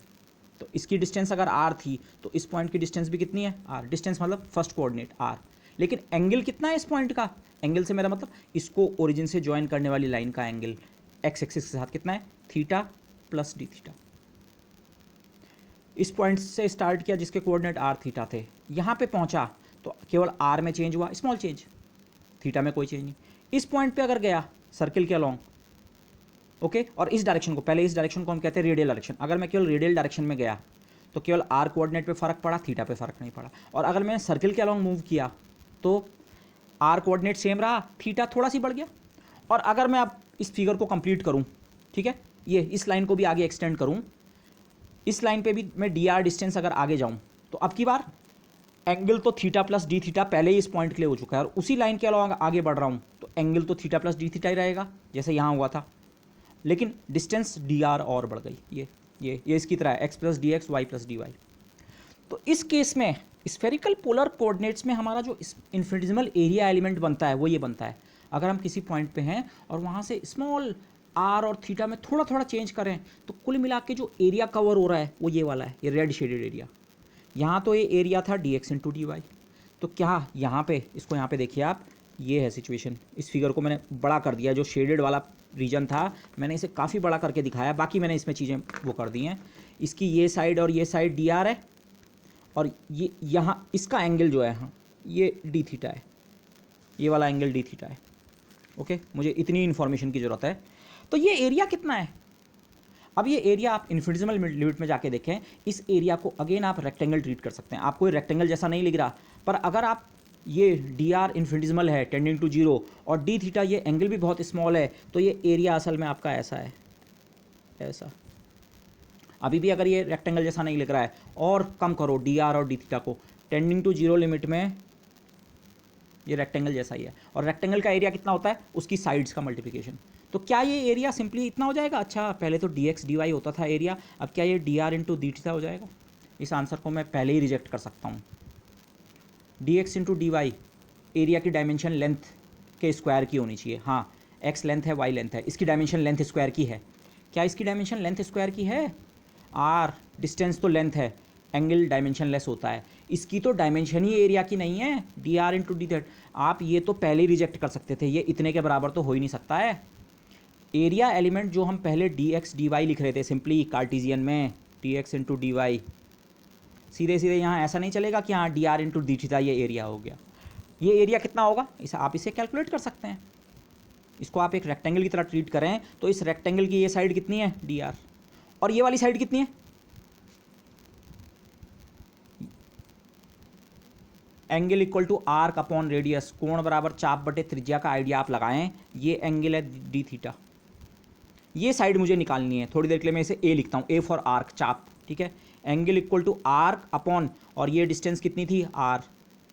तो इसकी डिस्टेंस अगर आर थी तो इस पॉइंट की डिस्टेंस भी कितनी है? आर। डिस्टेंस मतलब फर्स्ट कोऑर्डिनेट आर, लेकिन एंगल कितना है इस पॉइंट का? एंगल से मेरा मतलब इसको ओरिजिन से ज्वाइन करने वाली लाइन का एंगल एक्स एक्सिस के साथ कितना है? Theta plus D theta. इस पॉइंट से स्टार्ट किया जिसके कोऑर्डिनेट आर थीटा थे, यहाँ पे पहुँचा तो केवल आर में चेंज हुआ, स्मॉल चेंज, थीटा में कोई चेंज नहीं। इस पॉइंट पे अगर गया सर्किल के अलॉन्ग, ओके, और इस डायरेक्शन को, पहले इस डायरेक्शन को हम कहते हैं रेडियल डायरेक्शन, अगर मैं केवल रेडियल डायरेक्शन में गया तो केवल आर कोऑर्डिनेट पे फ़र्क पड़ा, थीटा पे फ़र्क नहीं पड़ा। और अगर मैं सर्किल के अलॉन्ग मूव किया तो आर कोऑर्डिनेट सेम रहा, थीटा थोड़ा सी बढ़ गया। और अगर मैं अब इस फिगर को कंप्लीट करूँ, ठीक है, ये इस लाइन को भी आगे एक्सटेंड करूँ, इस लाइन पे भी मैं डी आर डिस्टेंस अगर आगे जाऊँ, तो अब की बार एंगल तो थीटा प्लस डी थीटा पहले ही इस पॉइंट के लिए हो चुका है, और उसी लाइन के अलावा आगे बढ़ रहा हूँ तो एंगल तो थीटा प्लस डी थीटा ही रहेगा जैसे यहाँ हुआ था, लेकिन डिस्टेंस डी आर और बढ़ गई। ये इसकी तरह है, x plus d x, y plus d y. तो इस केस में स्फेरिकल पोलर कोऑर्डिनेट्स में हमारा जो इन्फिनिटेसिमल एरिया एलिमेंट बनता है वो ये बनता है, अगर हम किसी पॉइंट पे हैं और वहाँ से स्मॉल आर और थीटा में थोड़ा थोड़ा चेंज करें तो कुल मिला के जो एरिया कवर हो रहा है वो ये वाला है, ये रेड शेडेड एरिया। यहाँ तो ये एरिया था d x into d y, तो क्या यहाँ पे, इसको यहाँ पे देखिए आप, ये है सिचुएशन। इस फिगर को मैंने बड़ा कर दिया, जो शेडेड वाला रीजन था मैंने इसे काफ़ी बड़ा करके दिखाया, बाकी मैंने इसमें चीज़ें वो कर दी हैं। इसकी ये साइड और ये साइड डी आर है, और ये यहाँ इसका एंगल जो है, हाँ ये डी थीटा है, ये वाला एंगल डी थीटा है। ओके, मुझे इतनी इन्फॉर्मेशन की ज़रूरत है। तो ये एरिया कितना है? अब ये एरिया आप इन्फिनिटेसिमल लिमिट में जाके देखें, इस एरिया को अगेन आप रेक्टेंगल ट्रीट कर सकते हैं। आपको ये रेक्टेंगल जैसा नहीं लिख रहा, पर अगर आप ये डी आर इन्फिनिटेसिमल है टेंडिंग टू जीरो और डी थीटा ये एंगल भी बहुत स्मॉल है, तो ये एरिया असल में आपका ऐसा है, ऐसा। अभी भी अगर ये रेक्टेंगल जैसा नहीं लिख रहा है, और कम करो डी आर और डी थीटा को, टेंडिंग टू जीरो लिमिट में ये रेक्टेंगल जैसा ही है। और रेक्टेंगल का एरिया कितना होता है? उसकी साइड्स का मल्टीप्लिकेशन। तो क्या ये एरिया सिंपली इतना हो जाएगा? अच्छा, पहले तो डी एक्स डी वाई होता था एरिया, अब क्या ये D r into d theta हो जाएगा? इस आंसर को मैं पहले ही रिजेक्ट कर सकता हूँ। D x into d y area की डायमेंशन लेंथ के स्क्वायर की होनी चाहिए। हाँ, एक्स लेंथ है, वाई लेंथ है, इसकी डायमेंशन लेंथ स्क्वायर की है। क्या इसकी डायमेंशन लेंथ स्क्वायर की है? आर डिस्टेंस तो लेंथ है, एंगल डायमेंशन लेस होता है, इसकी तो डायमेंशन ही एरिया की नहीं है, D r into d theta. आप ये तो पहले ही रिजेक्ट कर सकते थे, ये इतने के बराबर तो हो ही नहीं सकता है। एरिया एलिमेंट जो हम पहले डी एक्स डी वाई लिख रहे थे सिंपली कार्टिजियन में, d x into d y, सीधे सीधे यहाँ ऐसा नहीं चलेगा कि हाँ d r into d theta ये एरिया हो गया। ये एरिया कितना होगा आप इसे कैलकुलेट कर सकते हैं। इसको आप एक रेक्टेंगल की तरह ट्रीट करें तो इस रेक्टेंगल की ये साइड कितनी है? डी आर, और ये वाली साइड कितनी है? Angle equal to arc upon radius, कोण बराबर चाप बटे त्रिज्या का आइडिया आप लगाएं। ये एंगल है डी थीटा, ये साइड मुझे निकालनी है। थोड़ी देर के लिए मैं इसे ए लिखता हूँ, ए फॉर आर्क, चाप, ठीक है। Angle equal to arc upon, और ये डिस्टेंस कितनी थी? आर।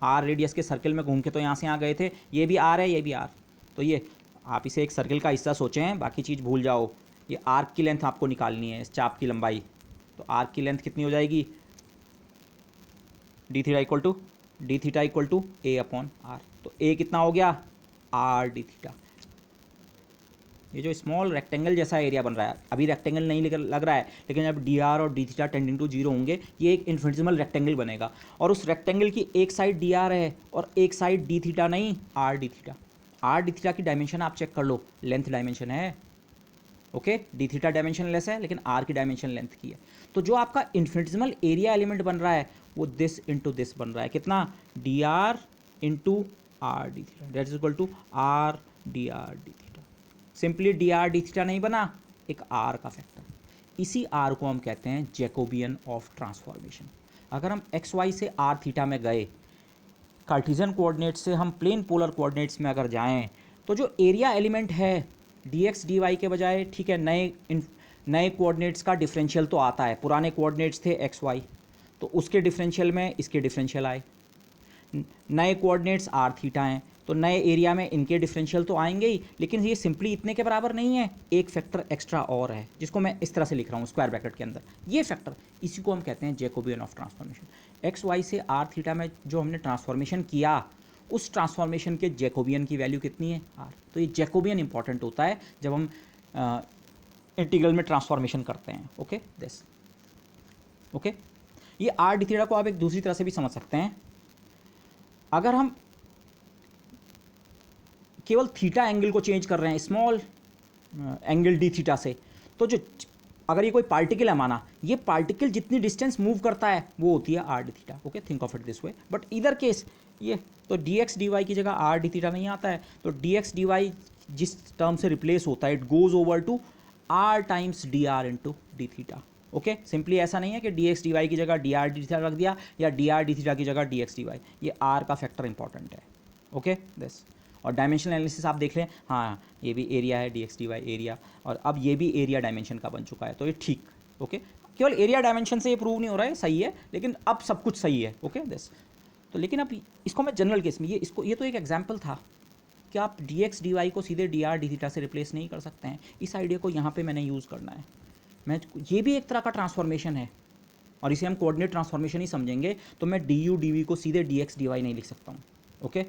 आर रेडियस के सर्कल में घूम के तो यहाँ से यहाँ गए थे, ये भी आर है, ये भी आर। तो ये आप इसे एक सर्कल का हिस्सा सोचें, बाकी चीज़ भूल जाओ। ये आर्क की लेंथ आपको निकालनी है, इस चाप की लंबाई। तो आर्क की लेंथ कितनी हो जाएगी? D theta equal to a upon r. तो ए कितना हो गया? R d theta. ये जो स्मॉल रेक्टेंगल जैसा एरिया बन रहा है, अभी रेक्टेंगल नहीं लग रहा है, लेकिन जब डी आर और d theta tending to zero होंगे, ये एक इन्फिनिटेसिमल रेक्टेंगल बनेगा। और उस रेक्टेंगल की एक साइड डी आर है और एक साइड डी थीटा नहीं, are d theta. Are d theta की डायमेंशन आप चेक कर लो, लेंथ डायमेंशन है। Okay, D theta dimension less है, लेकिन आर की डायमेंशन लेंथ की है। तो जो आपका इन्फिनिटेसिमल एरिया एलिमेंट बन रहा है वो दिस इंटू दिस बन रहा है। कितना? D r into r d theta, that is equal to r d r d theta. Simply d r d theta नहीं बना, एक आर का फैक्टर। इसी आर को हम कहते हैं जैकोबियन ऑफ ट्रांसफॉर्मेशन। अगर हम एक्स वाई से आर थीटा में गए, कार्टिजियन कोऑर्डिनेट से हम प्लेन पोलर कोऑर्डिनेट्स में अगर जाएं, तो जो एरिया एलिमेंट है डी एक्स डी वाई के बजाय, ठीक है, नए कोऑर्डिनेट्स का डिफरेंशियल तो आता है। पुराने कोऑर्डिनेट्स थे एक्स वाई, तो उसके डिफरेंशियल में इसके डिफरेंशियल आए। नए कोऑर्डिनेट्स आर थीटा हैं, तो नए एरिया में इनके डिफरेंशियल तो आएंगे ही, लेकिन ये सिंपली इतने के बराबर नहीं है, एक फैक्टर एक्स्ट्रा और है, जिसको मैं इस तरह से लिख रहा हूँ स्क्वायर ब्रैकेट के अंदर। ये फैक्टर, इसी को हम कहते हैं Jacobian of transformation. X y से आर थीटा में जो हमने ट्रांसफॉर्मेशन किया, उस ट्रांसफॉर्मेशन के जैकोबियन की वैल्यू कितनी है? आर। तो ये जैकोबियन इंपॉर्टेंट होता है जब हम इंटीग्रल में ट्रांसफॉर्मेशन करते हैं। Okay, this okay. ये आर डी थीटा को आप एक दूसरी तरह से भी समझ सकते हैं। अगर हम केवल थीटा एंगल को चेंज कर रहे हैं, स्मॉल एंगल डी थीटा से, तो जो अगर ये कोई पार्टिकल है, माना ये पार्टिकल जितनी डिस्टेंस मूव करता है वो होती है are d theta. Okay, think of it this way. But इधर केस ये तो डी एक्स डी वाई की जगह आर डी थीटा नहीं आता है, तो डी एक्स डी वाई जिस टर्म से रिप्लेस होता है, it goes over to r times d r into d theta. Okay, simply ऐसा नहीं है कि डी एक्स डी वाई की जगह डी आर डी थीटा रख दिया या डी आर डी थीटा की जगह डी एक्स डी वाई। ये आर का फैक्टर इंपॉर्टेंट है। Okay, this. और डायमेंशनल एनालिसिस आप देख लें, हाँ ये भी एरिया है, d x d y area, और अब ये भी एरिया डायमेंशन का बन चुका है, तो ये ठीक। ओके, केवल एरिया डायमेंशन से ये प्रूव नहीं हो रहा है, सही है, लेकिन अब सब कुछ सही है। Okay, this. तो लेकिन अब इसको मैं जनरल केस में, ये तो एक एग्जाम्पल था कि आप डी एक्स डी वाई को सीधे डी आर डी थीटा से रिप्लेस नहीं कर सकते हैं। इस आइडिया को यहाँ पे मैंने यूज़ करना है। ये भी एक तरह का ट्रांसफॉर्मेशन है, और इसे हम कोऑर्डिनेट ट्रांसफॉर्मेशन ही समझेंगे, तो मैं डी यू डी वी को सीधे डी एक्स डी वाई नहीं लिख सकता हूँ। ओके,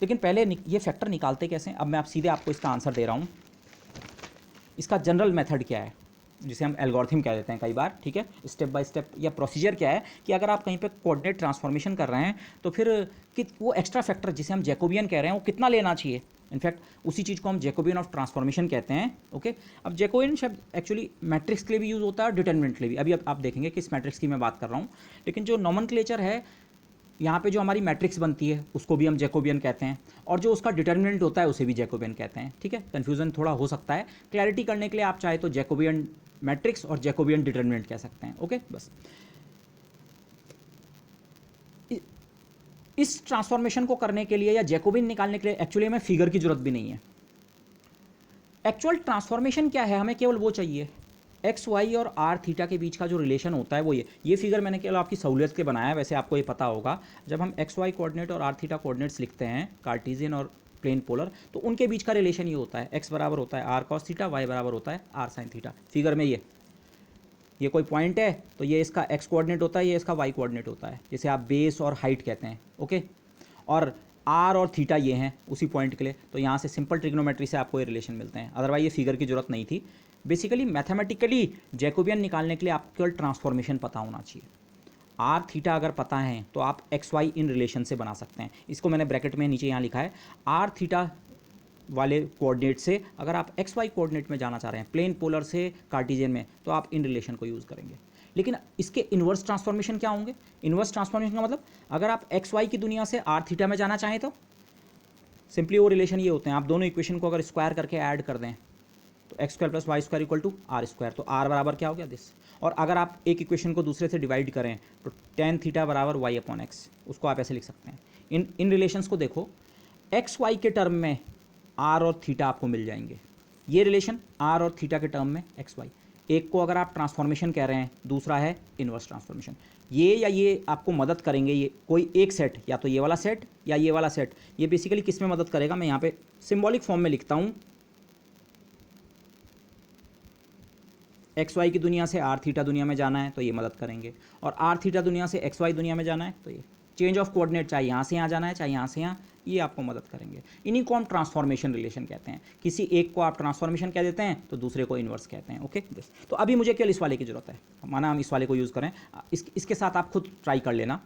लेकिन पहले ये फैक्टर निकालते कैसे हैं, अब मैं सीधे आपको इसका आंसर दे रहा हूँ। इसका जनरल मेथड क्या है, जिसे हम एल्गोरिथम कह देते हैं कई बार, ठीक है। स्टेप बाय स्टेप या प्रोसीजर क्या है कि अगर आप कहीं पे कोऑर्डिनेट ट्रांसफॉर्मेशन कर रहे हैं तो फिर कि वो एक्स्ट्रा फैक्टर जिसे हम जैकोबियन कह रहे हैं वो कितना लेना चाहिए। इनफैक्ट उसी चीज़ को हम जैकोबियन ऑफ ट्रांसफॉर्मेशन कहते हैं, ओके। अब जैकोबियन शब्द एक्चुअली मैट्रिक्स के लिए भी यूज़ होता है और डिटरमिनेंट के लिए भी। अभी अब आप देखेंगे किस मैट्रिक्स की मैं बात कर रहा हूँ, लेकिन जो नॉमेनक्लेचर है यहाँ पे जो हमारी मैट्रिक्स बनती है उसको भी हम जैकोबियन कहते हैं, और जो उसका डिटर्मिनेंट होता है उसे भी जैकोबियन कहते हैं, ठीक है। कन्फ्यूजन थोड़ा हो सकता है, क्लैरिटी करने के लिए आप चाहे तो जैकोबियन मैट्रिक्स और जैकोबियन डिटर्मिनेंट कह सकते हैं, ओके। बस इस ट्रांसफॉर्मेशन को करने के लिए या जैकोबियन निकालने के लिए एक्चुअली हमें फिगर की जरूरत भी नहीं है। एक्चुअल ट्रांसफॉर्मेशन क्या है, हमें केवल वो चाहिए, एक्स वाई और आर थीटा के बीच का जो रिलेशन होता है वो ये फिगर मैंने केवल आपकी सहूलियत के बनाया है, वैसे आपको ये पता होगा जब हम एक्स वाई कोऑर्डिनेट और आर थीटा कोऑर्डिनेट्स लिखते हैं, कार्टेशियन और प्लेन पोलर, तो उनके बीच का रिलेशन ये होता है, एक्स बराबर होता है आर कॉस थीटा, वाई बराबर होता है आर साइन थीटा। फिगर में ये कोई पॉइंट है तो ये इसका एक्स कोऑर्डिनेट होता है, ये इसका वाई कोऑर्डिनेट होता है, जैसे आप बेस और हाइट कहते हैं, ओके। और आर और थीटा ये हैं उसी पॉइंट के लिए, तो यहाँ से सिंपल ट्रिग्नोमेट्री से आपको ये रिलेशन मिलते हैं, अदरवाइज ये फिगर की जरूरत नहीं थी। बेसिकली मैथमेटिकली जैकोबियन निकालने के लिए आपको केवल ट्रांसफॉर्मेशन पता होना चाहिए। आर थीटा अगर पता है तो आप एक्स वाई इन रिलेशन से बना सकते हैं। इसको मैंने ब्रैकेट में नीचे यहाँ लिखा है, आर थीटा वाले कोऑर्डिनेट से अगर आप एक्स वाई कोऑर्डिनेट में जाना चाह रहे हैं, प्लेन पोलर से कार्टेशियन में, तो आप इन रिलेशन को यूज़ करेंगे। लेकिन इसके इन्वर्स ट्रांसफॉर्मेशन क्या होंगे? इन्वर्स ट्रांसफॉर्मेशन का मतलब अगर आप एक्स वाई की दुनिया से आर थीटा में जाना चाहें तो सिंपली वो रिलेशन ये होते हैं, आप दोनों इक्वेशन को अगर स्क्वायर करके ऐड कर दें तो x square plus y square equal to r square, तो आर बराबर क्या हो गया, दिस। और अगर आप एक इक्वेशन को दूसरे से डिवाइड करें तो टेन थीटा बराबर वाई अपॉन एक्स, उसको आप ऐसे लिख सकते हैं। इन रिलेशंस को देखो, एक्स वाई के टर्म में आर और थीटा आपको मिल जाएंगे, ये रिलेशन आर और थीटा के टर्म में एक्स वाई। एक को अगर आप ट्रांसफॉर्मेशन कह रहे हैं, दूसरा है इन्वर्स ट्रांसफॉर्मेशन। ये या ये आपको मदद करेंगे, ये कोई एक सेट, या तो ये वाला सेट या ये वाला सेट, ये बेसिकली किस में मदद करेगा, मैं यहाँ पे सिंबॉलिक फॉर्म में लिखता हूँ। एक्स वाई की दुनिया से आर थीटा दुनिया में जाना है तो ये मदद करेंगे, और आर थीटा दुनिया से एक्स वाई दुनिया में जाना है तो ये चेंज ऑफ कोऑर्डिनेट, चाहे यहाँ से यहाँ जाना है चाहे यहाँ से यहाँ, ये आपको मदद करेंगे। इन्हीं को हम ट्रांसफॉर्मेशन रिलेशन कहते हैं। किसी एक को आप ट्रांसफॉर्मेशन कह देते हैं तो दूसरे को इन्वर्स कहते हैं, ओके। तो अभी मुझे केवल इस वाले की जरूरत है, माना हम इस वाले को यूज़ करें, इसके साथ आप खुद ट्राई कर लेना।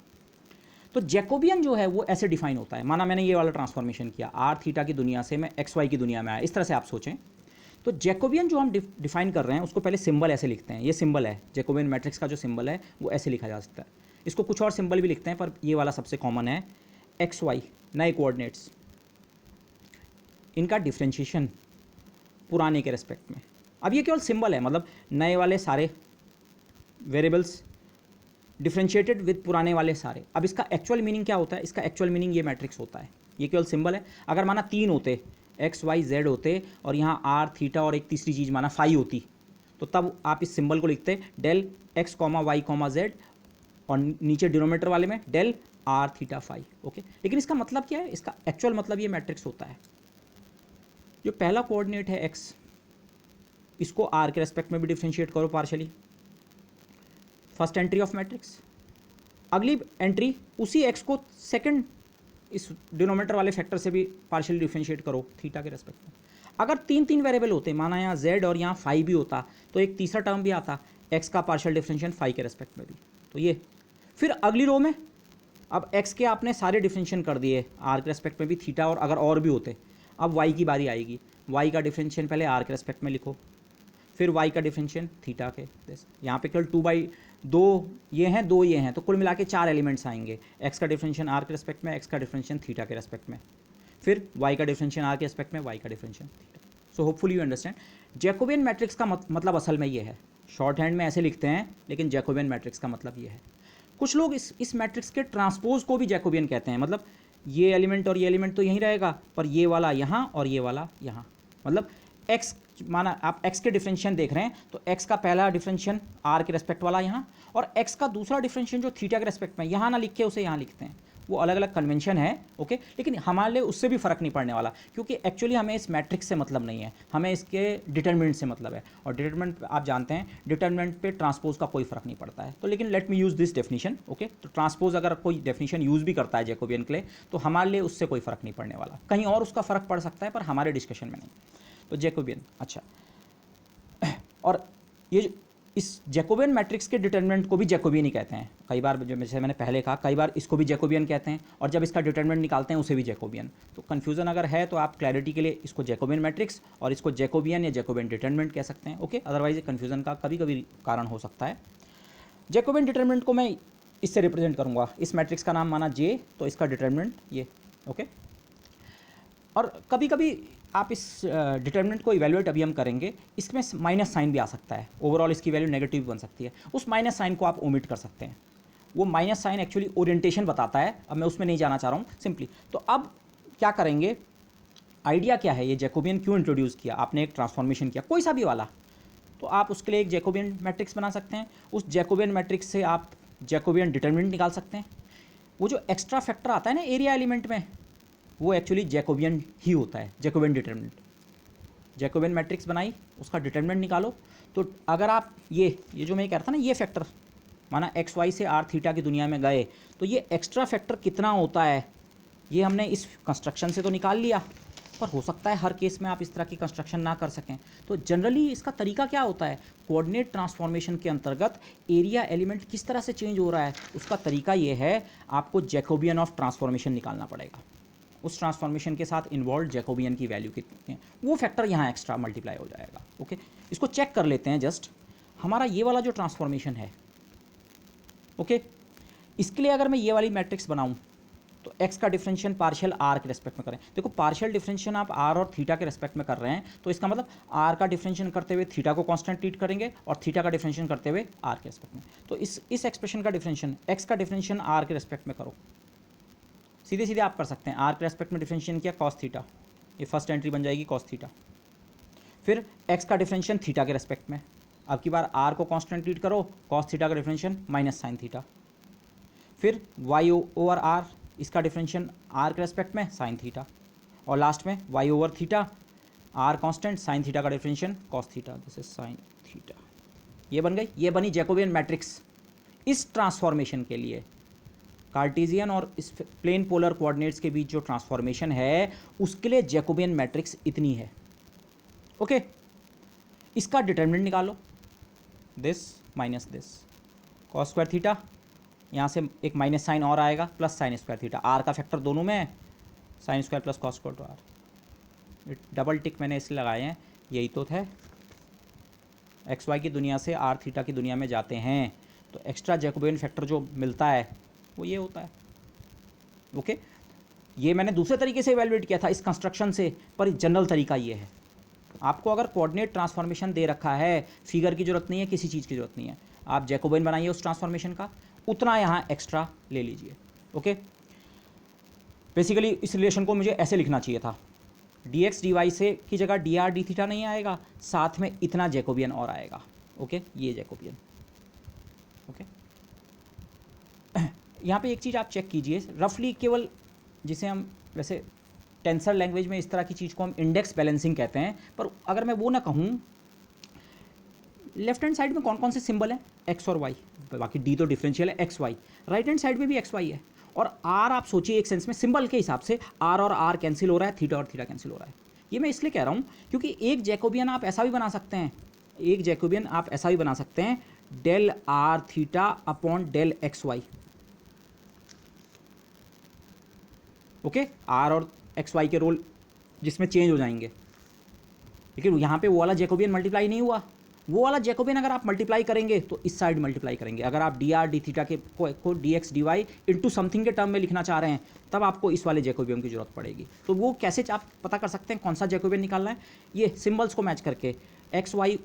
तो जैकोबियन जो है वो ऐसे डिफाइन होता है, माना मैंने ये वाला ट्रांसफॉर्मेशन किया, आर थीटा की दुनिया से मैं एक्स वाई की दुनिया में आया, इस तरह से आप सोचें। तो जैकोबियन जो हम डिफाइन कर रहे हैं उसको पहले सिंबल ऐसे लिखते हैं, ये सिंबल है जैकोबियन मैट्रिक्स का, जो सिंबल है वो ऐसे लिखा जा सकता है। इसको कुछ और सिंबल भी लिखते हैं पर ये वाला सबसे कॉमन है, एक्स वाई नए कोऑर्डिनेट्स, इनका डिफ्रेंशिएशन पुराने के रेस्पेक्ट में। अब ये केवल सिंबल है, मतलब नए वाले सारे वेरिएबल्स डिफ्रेंशिएटेड विद पुराने वाले सारे। अब इसका एक्चुअल मीनिंग क्या होता है? इसका एक्चुअल मीनिंग ये मैट्रिक्स होता है, ये केवल सिंबल है। अगर माना तीन होते, एक्स वाई जेड होते, और यहाँ आर थीटा और एक तीसरी चीज़ माना फाई होती, तो तब आप इस सिंबल को लिखते del x comma y comma z, और नीचे डिनोमिनेटर वाले में del r theta phi, okay. लेकिन इसका मतलब क्या है? इसका एक्चुअल मतलब ये मैट्रिक्स होता है। जो पहला कोऑर्डिनेट है एक्स, इसको आर के रेस्पेक्ट में भी डिफ्रेंशिएट करो partially, first entry of matrix. अगली एंट्री उसी एक्स को सेकंड इस डिनोमिनेटर वाले फैक्टर से भी पार्शियली डिफ्रेंशिएट करो थीटा के रेस्पेक्ट में। अगर तीन तीन वेरिएबल होते, माना यहाँ जेड और यहाँ फाई भी होता, तो एक तीसरा टर्म भी आता, एक्स का पार्शियल डिफ्रेंशिएशन फाई के रेस्पेक्ट में भी, तो ये। फिर अगली रो में अब एक्स के आपने सारे डिफ्रेंशिएशन कर दिए, आर के रेस्पेक्ट में भी थीटा, और अगर और भी होते, अब वाई की बारी आएगी। वाई का डिफ्रेंशिएशन पहले आर के रेस्पेक्ट में लिखो, फिर वाई का डिफ्रेंशिएशन थीटा के। यहाँ पे केवल 2/2 ये हैं, 2 ये हैं, तो कुल मिला के 4 एलिमेंट्स आएंगे। एक्स का डिफ्रेंशिएशन आर के रेस्पेक्ट में, एक्स का डिफ्रेंशिएशन थीटा के रेस्पेक्ट में, फिर वाई का डिफ्रेंशिएशन आर के रेस्पेक्ट में, वाई का differentiation theta. So hopefully you understand. Jacobian matrix का मतलब असल में ये है, शॉर्ट हैंड में ऐसे लिखते हैं, लेकिन जैकोबियन मैट्रिक्स का मतलब ये है। कुछ लोग इस मैट्रिक्स के ट्रांसपोज को भी जैकोबियन कहते हैं, मतलब ये एलिमेंट और ये एलिमेंट तो यहीं रहेगा, पर ये वाला यहाँ और ये वाला यहाँ। मतलब एक्स, माना आप एक्स के डिफरेंशिएशन देख रहे हैं, तो एक्स का पहला डिफरेंशिएशन आर के रेस्पेक्ट वाला यहाँ, और एक्स का दूसरा डिफरेंशिएशन जो थीटा के रेस्पेक्ट में, यहाँ ना लिख के उसे यहाँ लिखते हैं। वो अलग अलग कन्वेंशन है, ओके। लेकिन हमारे लिए उससे भी फ़र्क नहीं पड़ने वाला, क्योंकि एक्चुअली हमें इस मैट्रिक्स से मतलब नहीं है, हमें इसके डिटरमिनेंट से मतलब है। और डिटरमिनेंट आप जानते हैं, डिटरमिनेंट पे ट्रांसपोज का कोई फ़र्क नहीं पड़ता है। तो लेकिन let me use this definition, okay. तो ट्रांसपोज अगर कोई डेफिनेशन यूज़ भी करता है जैकोबियन के लिए, तो हमारे लिए उससे कोई फ़र्क नहीं पड़ने वाला। कहीं और उसका फ़र्क पड़ सकता है, पर हमारे डिस्कशन में नहीं। तो जैकोबियन, अच्छा, और ये जो इस जैकोबियन मैट्रिक्स के डिटर्मिनेंट को भी जैकोबियन ही कहते हैं। कई बार जो जैसे मैंने पहले कहा, कई बार इसको भी जैकोबियन कहते हैं, और जब इसका डिटर्मिनेंट निकालते हैं उसे भी जैकोबियन। तो कन्फ्यूज़न अगर है तो आप क्लैरिटी के लिए इसको जैकोबियन मैट्रिक्स और इसको जैकोबियन या जैकोबियन डिटर्मिनेंट कह सकते हैं। ओके, अदरवाइज कन्फ्यूज़न का कभी कभी कारण हो सकता है। जैकोबियन डिटर्मिनेंट को मैं इससे रिप्रेजेंट करूँगा, इस मैट्रिक्स का नाम माना जे, तो इसका डिटर्मिनेंट ये। ओके, और कभी कभी आप इस डिटर्मिनेंट को इवैल्यूएट अभी हम करेंगे, इसमें माइनस साइन भी आ सकता है, ओवरऑल इसकी वैल्यू नेगेटिव बन सकती है। उस माइनस साइन को आप ओमिट कर सकते हैं। वो माइनस साइन एक्चुअली ओरिएंटेशन बताता है, अब मैं उसमें नहीं जाना चाह रहा हूँ सिंपली। तो अब क्या करेंगे, आइडिया क्या है, ये जैकोबियन क्यों इंट्रोड्यूस किया आपने, एक ट्रांसफॉर्मेशन किया कोई सा भी वाला, तो आप उसके लिए एक जैकोबियन मैट्रिक्स बना सकते हैं। उस जैकोबियन मैट्रिक्स से आप जैकोबियन डिटर्मिनेंट निकाल सकते हैं। वो जो एक्स्ट्रा फैक्टर आता है ना एरिया एलिमेंट में, वो एक्चुअली जैकोबियन ही होता है, जैकोबियन डिटर्मिनेंट। जैकोबियन मैट्रिक्स बनाई, उसका डिटर्मिनेंट निकालो। तो अगर आप ये जो मैं कह रहा था ना, ये फैक्टर माना एक्स वाई से आर थीटा की दुनिया में गए, तो ये एक्स्ट्रा फैक्टर कितना होता है, ये हमने इस कंस्ट्रक्शन से तो निकाल लिया, पर हो सकता है हर केस में आप इस तरह की कंस्ट्रक्शन ना कर सकें। तो जनरली इसका तरीका क्या होता है, कोऑर्डिनेट ट्रांसफॉर्मेशन के अंतर्गत एरिया एलिमेंट किस तरह से चेंज हो रहा है, उसका तरीका ये है, आपको जैकोबियन ऑफ ट्रांसफॉर्मेशन निकालना पड़ेगा। उस ट्रांसफॉर्मेशन के साथ इन्वॉल्व जैकोबियन की वैल्यू कितनी है, वो फैक्टर यहाँ एक्स्ट्रा मल्टीप्लाई हो जाएगा। ओके, इसको चेक कर लेते हैं जस्ट। हमारा ये वाला जो ट्रांसफॉर्मेशन है, ओके, इसके लिए अगर मैं ये वाली मैट्रिक्स बनाऊँ तो x का डिफरेंशियल पार्शियल r के रेस्पेक्ट में करें। देखो पार्शियल डिफरेंशियल आप r और थीटा के रेस्पेक्ट में कर रहे हैं, तो इसका मतलब r का डिफरेंशियल करते हुए थीटा को कांस्टेंट ट्रीट करेंगे और थीटा का डिफरेंशियल करते हुए r के रेस्पेक्ट में। तो इस एक्सप्रेशन का डिफरेंशियल x का डिफरेंशियल r के रेस्पेक्ट में करो, सीधे सीधे आप कर सकते हैं। r के रेस्पेक्ट में डिफरेंशियल किया कॉस थीटा, ये फर्स्ट एंट्री बन जाएगी कॉस थीटा। फिर x का डिफरेंशियल थीटा के रेस्पेक्ट में, अब की बार r को कांस्टेंट ट्रीट करो, कॉस थीटा का डिफरेंशियल माइनस साइन थीटा। फिर y ओवर r, इसका डिफरेंशियल r के रेस्पेक्ट में साइन थीटा, और लास्ट में y over theta, r constant, sine theta का differential cos theta, this is sine theta. ये बन गई, ये बनी जैकोबियन मैट्रिक्स। इस ट्रांसफॉर्मेशन के लिए कार्टेशियन और इस प्लेन पोलर कोऑर्डिनेट्स के बीच जो ट्रांसफॉर्मेशन है, उसके लिए जैकोबियन मैट्रिक्स इतनी है। ओके, इसका डिटर्मिनेंट निकालो, this minus this, cos square theta, यहाँ से एक माइनस साइन और आएगा, plus sine square theta, r का फैक्टर दोनों में है, sine square plus cos square to r. Double tick मैंने इसलिए लगाए हैं, यही तो थे, एक्स वाई की दुनिया से आर थीटा की दुनिया में जाते हैं तो एक्स्ट्रा जैकोबियन फैक्टर जो मिलता है वो ये होता है। ओके, ये मैंने दूसरे तरीके से इवैल्यूएट किया था इस कंस्ट्रक्शन से, पर जनरल तरीका ये है। आपको अगर कोऑर्डिनेट ट्रांसफॉर्मेशन दे रखा है, फिगर की जरूरत नहीं है, किसी चीज़ की जरूरत नहीं है, आप जैकोबियन बनाइए उस ट्रांसफॉर्मेशन का, उतना यहाँ एक्स्ट्रा ले लीजिए। ओके, बेसिकली इस रिलेशन को मुझे ऐसे लिखना चाहिए था, dx dy से की जगह dr d थीटा नहीं आएगा, साथ में इतना जैकोबियन और आएगा। ओके, ये जैकोबियन। ओके, यहाँ पे एक चीज़ आप चेक कीजिए, रफली केवल जिसे हम वैसे टेंसर लैंग्वेज में इस तरह की चीज़ को हम इंडेक्स बैलेंसिंग कहते हैं, पर अगर मैं वो ना कहूँ, लेफ्ट हैंड साइड में कौन कौन से सिंबल हैं, एक्स और वाई, बाकी डी तो डिफरेंशियल है x y, right hand side में भी एक्स वाई है, और आर आप सोचिए एक सेंस में सिंबल के हिसाब से आर और आर कैंसिल हो रहा है, थीटा और थीटा कैंसिल हो रहा है। ये मैं इसलिए कह रहा हूँ क्योंकि एक जैकोबियन आप ऐसा भी बना सकते हैं, एक जैकोबियन आप ऐसा भी बना सकते हैं, del r theta upon del x y. Okay, r और एक्स वाई के रोल जिसमें चेंज हो जाएंगे, लेकिन यहाँ पे वो वाला जैकोबियन मल्टीप्लाई नहीं हुआ। वो वाला जैकोबियन अगर आप मल्टीप्लाई करेंगे तो इस साइड मल्टीप्लाई करेंगे। अगर आप डी आर डी थीटा के को d x d y into something के टर्म में लिखना चाह रहे हैं, तब आपको इस वाले जैकोबियन की जरूरत पड़ेगी। तो वो कैसे आप पता कर सकते हैं कौन सा जैकोबियन निकालना है, ये सिम्बल्स को मैच करके, एक्स वाई